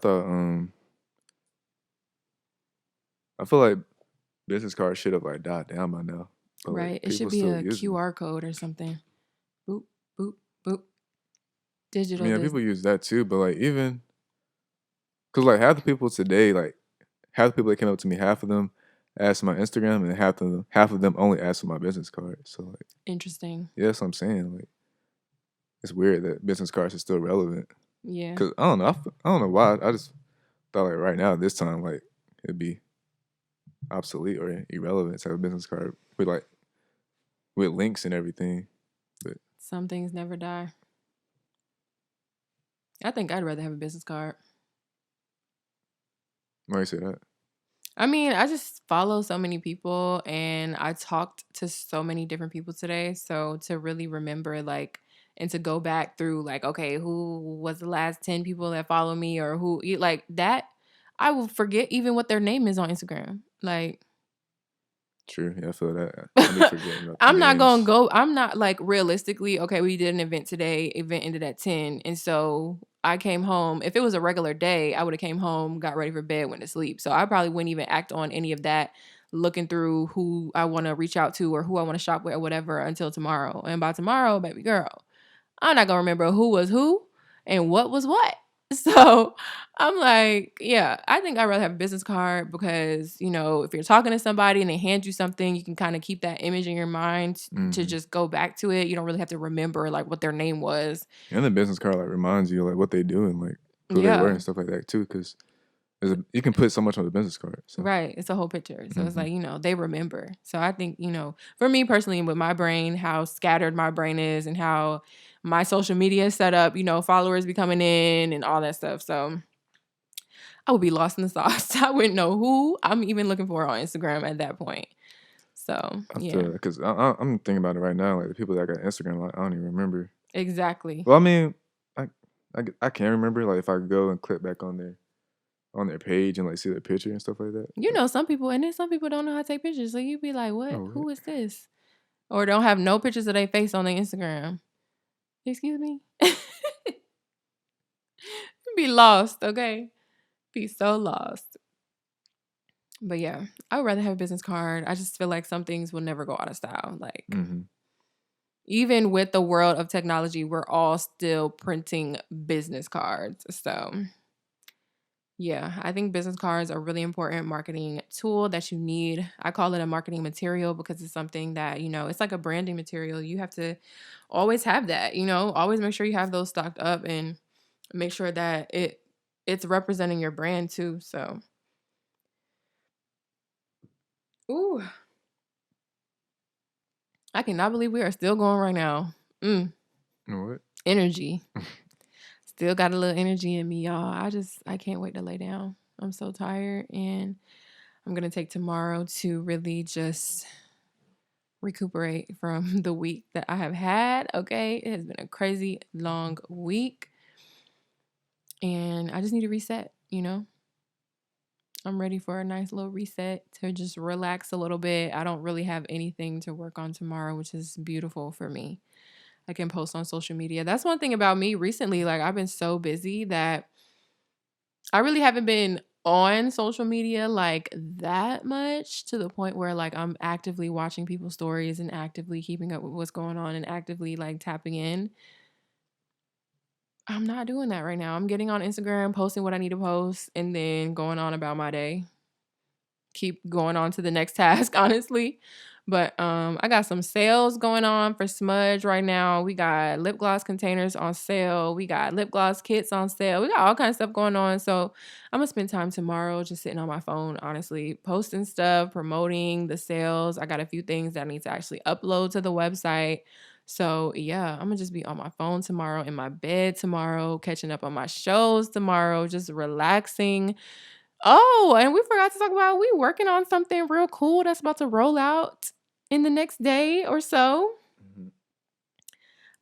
feel like business cards should have like died down by now. But, right. like, It should be a QR code or something. Boop, boop, boop. Digital. I mean, people use that too, but like even because like half the people today, like half the people that came up to me, half of them asked my Instagram, and half of them only asked for my business card. So like, interesting. Yeah, that's what I'm saying. Like, it's weird that business cards are still relevant. Yeah. Cause I don't know, I don't know why. I just thought like right now, this time, like it'd be obsolete or irrelevant to have a business card with links and everything. But some things never die. I think I'd rather have a business card. Why you say that? I mean, I just follow so many people and I talked to so many different people today. So to really remember, like, and to go back through, like, okay, who was the last 10 people that follow me or who, like, that, I will forget even what their name is on Instagram. Like, true. Yeah, I feel that. I be forgetting about I'm not going to go. I'm not like realistically, okay, we did an event today. Event ended at 10. And so I came home. If it was a regular day, I would have came home, got ready for bed, went to sleep. So I probably wouldn't even act on any of that, looking through who I want to reach out to or who I want to shop with or whatever until tomorrow. And by tomorrow, baby girl, I'm not going to remember who was who and what was what. So I'm like, yeah, I think I'd rather have a business card because, you know, if you're talking to somebody and they hand you something, you can kind of keep that image in your mind to just go back to it. You don't really have to remember like what their name was. And the business card like reminds you like what they do and like who they were and stuff like that too. Because you can put so much on the business card. So. Right. It's a whole picture. So it's like, you know, they remember. So I think, you know, for me personally, with my brain, how scattered my brain is and how my social media is set up, you know, followers be coming in and all that stuff. So I would be lost in the sauce. I wouldn't know who I'm even looking for on Instagram at that point. So, yeah. Because I'm thinking about it right now. Like the people that got Instagram, like, I don't even remember. Exactly. Well, I mean, I can't remember like if I go and click back on their page and like see their picture and stuff like that. You know, some people, and then some people don't know how to take pictures. So you be like, what? Oh, Who what? is this? Or don't have no pictures of their face on their Instagram. Excuse me? Be lost, okay? Be so lost. But yeah, I would rather have a business card. I just feel like some things will never go out of style. Like, Mm-hmm. even with the world of technology, we're all still printing business cards. So, yeah, I think business cards are a really important marketing tool that you need. I call it a marketing material because it's something that, it's like a branding material. You have to always have that, always make sure you have those stocked up and make sure that it's representing your brand too. So, ooh, I cannot believe we are still going right now. What? Energy. Still got a little energy in me, y'all. I can't wait to lay down. I'm so tired, and I'm going to take tomorrow to really just recuperate from the week that I have had. Okay. It has been a crazy long week, and I just need to reset, I'm ready for a nice little reset to just relax a little bit. I don't really have anything to work on tomorrow, which is beautiful for me. I can post on social media. That's one thing about me recently. Like, I've been so busy that I really haven't been on social media like that much, to the point where like I'm actively watching people's stories and actively keeping up with what's going on and actively like tapping in. I'm not doing that right now. I'm getting on Instagram, posting what I need to post, and then going on about my day. Keep going on to the next task, honestly. But I got some sales going on for Smudge right now. We got lip gloss containers on sale. We got lip gloss kits on sale. We got all kinds of stuff going on. So I'm gonna spend time tomorrow just sitting on my phone, honestly, posting stuff, promoting the sales. I got a few things that I need to actually upload to the website. So yeah, I'm gonna just be on my phone tomorrow, in my bed tomorrow, catching up on my shows tomorrow, just relaxing. Oh, and we forgot to talk about, we working on something real cool that's about to roll out in the next day or so. Mm-hmm.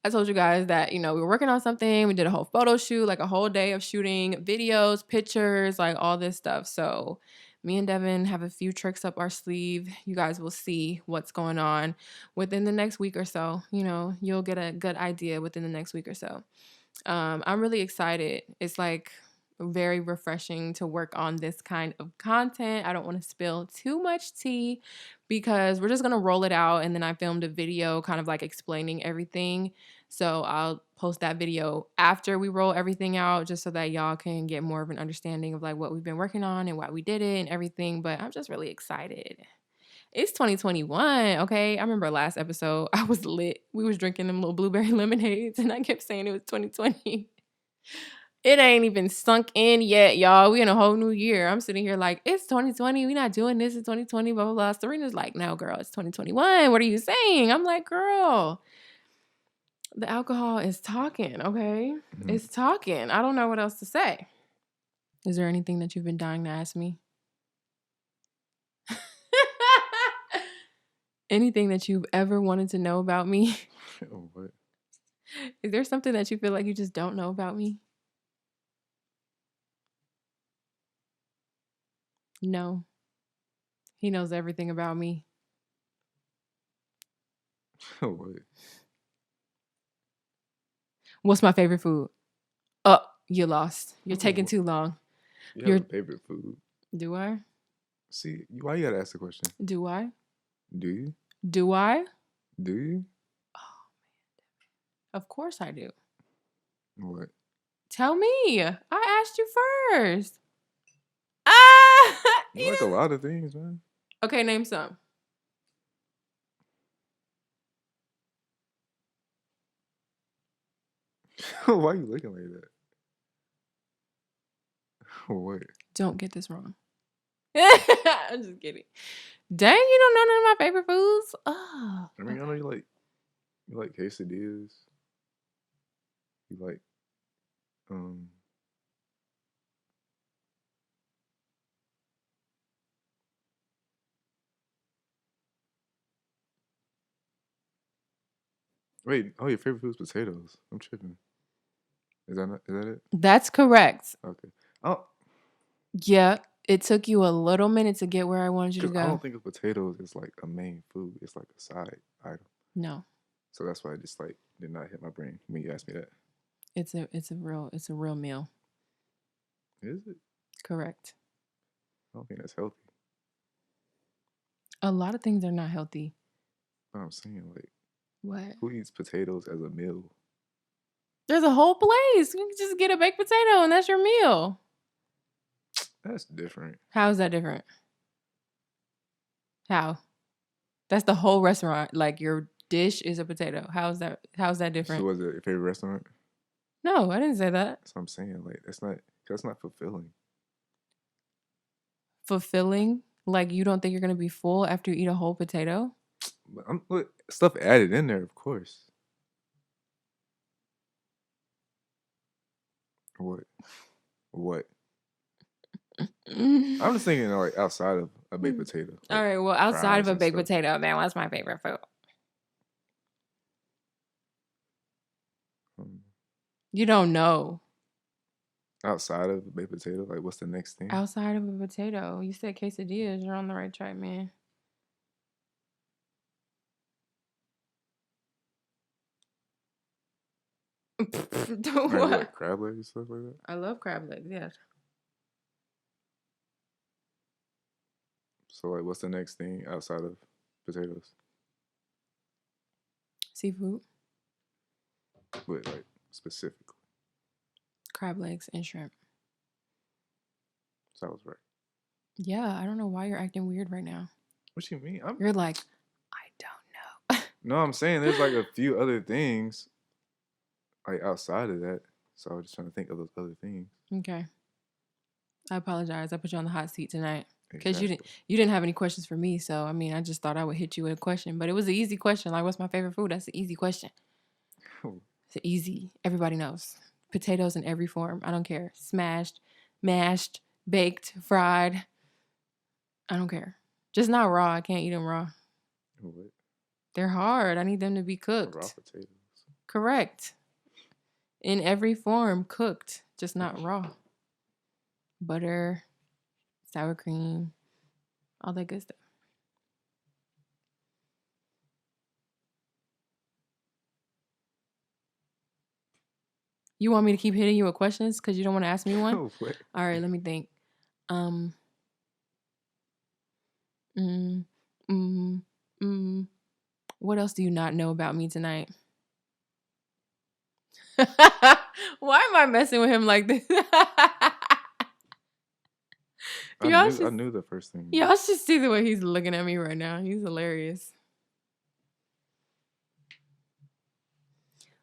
I told you guys that, we were working on something. We did a whole photo shoot, like a whole day of shooting videos, pictures, like all this stuff. So me and Devin have a few tricks up our sleeve. You guys will see what's going on within the next week or so. You'll get a good idea within the next week or so. I'm really excited. It's like very refreshing to work on this kind of content. I don't want to spill too much tea because we're just going to roll it out. And then I filmed a video kind of like explaining everything. So I'll post that video after we roll everything out, just so that y'all can get more of an understanding of like what we've been working on and why we did it and everything. But I'm just really excited. It's 2021, okay? I remember last episode, I was lit. We was drinking them little blueberry lemonades, and I kept saying it was 2020. It ain't even sunk in yet, y'all. We in a whole new year. I'm sitting here like, it's 2020. We not doing this in 2020, blah, blah, blah. Serena's like, no, girl, it's 2021. What are you saying? I'm like, girl, the alcohol is talking, okay? Mm-hmm. It's talking. I don't know what else to say. Is there anything that you've been dying to ask me? Anything that you've ever wanted to know about me? Oh, what? Is there something that you feel like you just don't know about me? No. He knows everything about me. Oh, what? What's my favorite food? Oh, you lost. You're taking Oh, too long. you have You're a favorite food? Do I? See, why you gotta ask the question? Do I? Do you? Do I? Do you? Oh, of course I do. What? Tell me. I asked you first. Ah! You like a lot of things, man. Okay, name some. Why are you looking like that? What? Don't get this wrong. I'm just kidding. Dang, you don't know none of my favorite foods? Oh. I mean, I know you like quesadillas. You like um. Wait, oh, your favorite food is potatoes. I'm tripping. Is that it? That's correct. Okay. Oh, Yeah, it took you a little minute to get where I wanted you to because I go. don't think of potatoes as like a main food. It's like a side item. No, So that's why I just like did not hit my brain when you asked me that. it's a real meal. Is it? Correct. I don't think that's healthy. A lot of things are not healthy. But I'm saying, like, What? who eats potatoes as a meal? There's a whole place. You can just get a baked potato and that's your meal. That's different. How is that different? How? That's the whole restaurant. Like your dish is a potato. How's that different? So was it your favorite restaurant? No, I didn't say that. That's what I'm saying. Like, that's not fulfilling. Fulfilling? Like you don't think you're gonna be full after you eat a whole potato? But look, stuff added in there, of course. What? What? I'm just thinking like outside of a baked potato. Like All right, well, outside of fries a and baked stuff. potato, then what's my favorite food? You don't know. Outside of a baked potato, like what's the next thing? Outside of a potato. You said quesadillas. You're on the right track, man. Like what? Crab legs and stuff like that. I love crab legs, yes. So like, what's the next thing outside of potatoes? Seafood, But like specifically, crab legs, and shrimp. so I was right. Yeah, I don't know why you're acting weird right now. What you mean? You're like, I don't know. No, I'm saying there's like a few other things like outside of that. So I was just trying to think of those other things. Okay. I apologize. I put you on the hot seat tonight because Exactly. you didn't have any questions for me. So I mean, I just thought I would hit you with a question, but it was an easy question. Like, what's my favorite food? That's an easy question. It's easy. Everybody knows potatoes in every form. I don't care. Smashed, mashed, baked, fried. I don't care. Just not raw. I can't eat them raw. What? They're hard. I need them to be cooked. Raw potatoes. Correct. In every form, cooked, just not raw. Butter, sour cream, all that good stuff. You want me to keep hitting you with questions because you don't want to ask me one? What? All right, let me think. Mm, mm, mm. What else do you not know about me tonight? Why am I messing with him like this? I knew the first thing. Y'all should see the way he's looking at me right now. He's hilarious.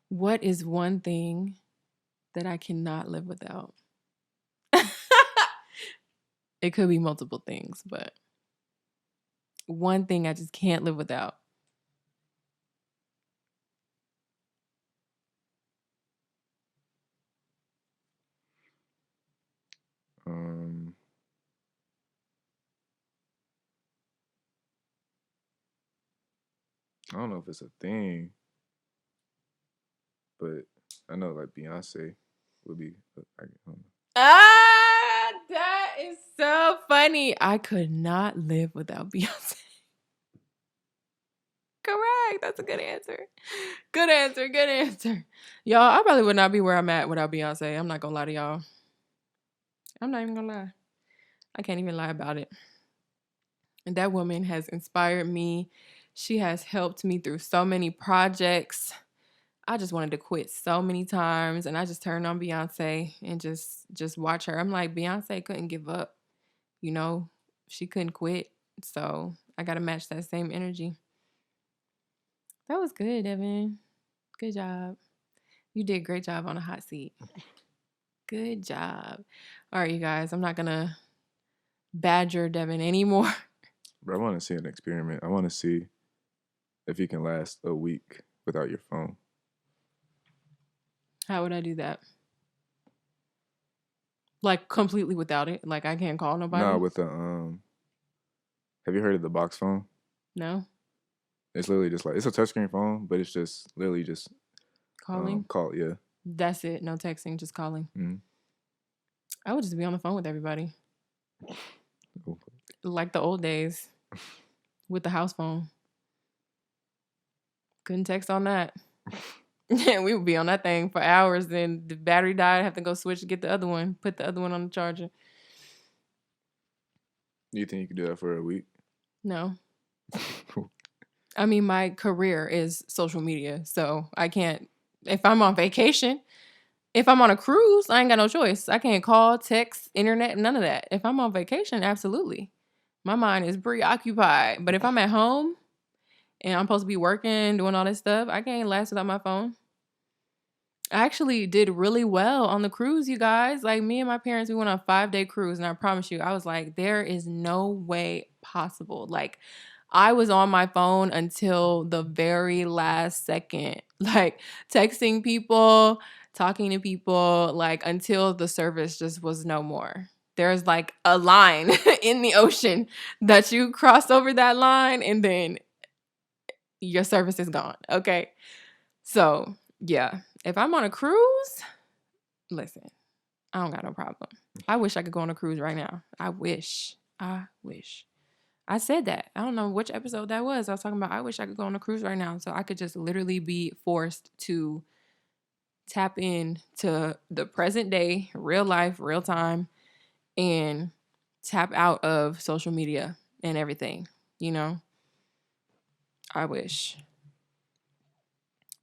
What is one thing that I cannot live without? It could be multiple things, but one thing I just can't live without. I don't know if it's a thing, but I know like Beyonce would be. I don't know. Ah, that is so funny. I could not live without Beyonce. Correct. That's a good answer. Good answer. Good answer. Y'all, I probably would not be where I'm at without Beyonce. I'm not going to lie to y'all. I'm not even going to lie. I can't even lie about it. And that woman has inspired me. She has helped me through so many projects. I just wanted to quit so many times, and I just turned on Beyonce and just watch her. I'm like, Beyonce couldn't give up. You know, she couldn't quit. So I got to match that same energy. That was good, Devin. Good job. You did a great job on a hot seat. Good job. All right, you guys, I'm not going to badger Devin anymore. But I want to see an experiment. I want to see if you can last a week without your phone. How would I do that? Like completely without it? Like I can't call nobody? No, with the have you heard of the box phone? No. It's literally just like it's a touchscreen phone, but it's just literally just Calling? call, yeah. That's it. No texting, just calling. Mm. I would just be on the phone with everybody. Like the old days with the house phone. Couldn't text on that. We would be on that thing for hours. Then the battery died. I have to go switch to get the other one. Put the other one on the charger. You think you could do that for a week? No. I mean, my career is social media. So I can't. If I'm on vacation, if I'm on a cruise, I ain't got no choice. I can't call, text, internet, none of that. If I'm on vacation, absolutely. My mind is preoccupied. But if I'm at home and I'm supposed to be working, doing all this stuff, I can't last without my phone. I actually did really well on the cruise, you guys. Like, me and my parents, we went on a 5-day cruise. And I promise you, I was like, there is no way possible. Like, I was on my phone until the very last second. Like, texting people, talking to people, like, until the service just was no more. There's like a line in the ocean that you cross over that line and then your service is gone. Okay. So, yeah. If I'm on a cruise, listen, I don't got no problem. I wish I could go on a cruise right now. I wish. I said that. I don't know which episode that was. I was talking about I wish I could go on a cruise right now so I could just literally be forced to tap in to the present day, real life, real time, and tap out of social media and everything, you know? I wish.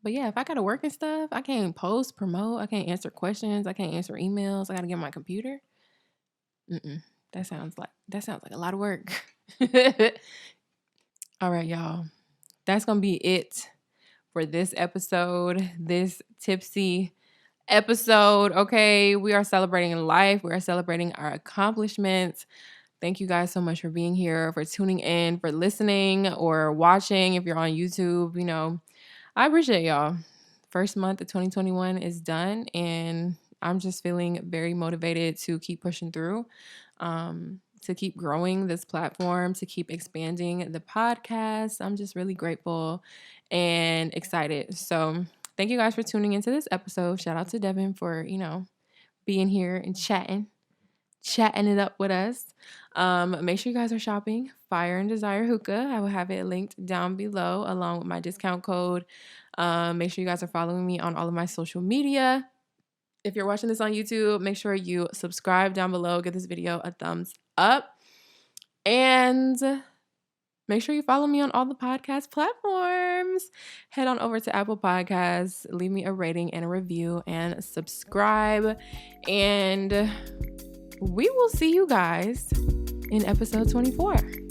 But yeah, if I gotta work and stuff, I can't post, promote, I can't answer questions, I can't answer emails, I gotta get on my computer. That sounds like a lot of work. All right, y'all. That's gonna be it for this episode, this Tipsy episode. Okay, we are celebrating life. We are celebrating our accomplishments. Thank you guys so much for being here, for tuning in, for listening or watching. If you're on YouTube, you know, I appreciate y'all. First month of 2021 is done, and I'm just feeling very motivated to keep pushing through, to keep growing this platform, to keep expanding the podcast. I'm just really grateful and excited. So thank you guys for tuning into this episode. Shout out to Devin for, you know, being here and chatting it up with us. Make sure you guys are shopping Fire and Desire Hookah. I will have it linked down below along with my discount code. Make sure you guys are following me on all of my social media. If you're watching this on YouTube, make sure you subscribe down below. Give this video a thumbs up. And make sure you follow me on all the podcast platforms. Head on over to Apple Podcasts. Leave me a rating and a review and subscribe. And we will see you guys in episode 24.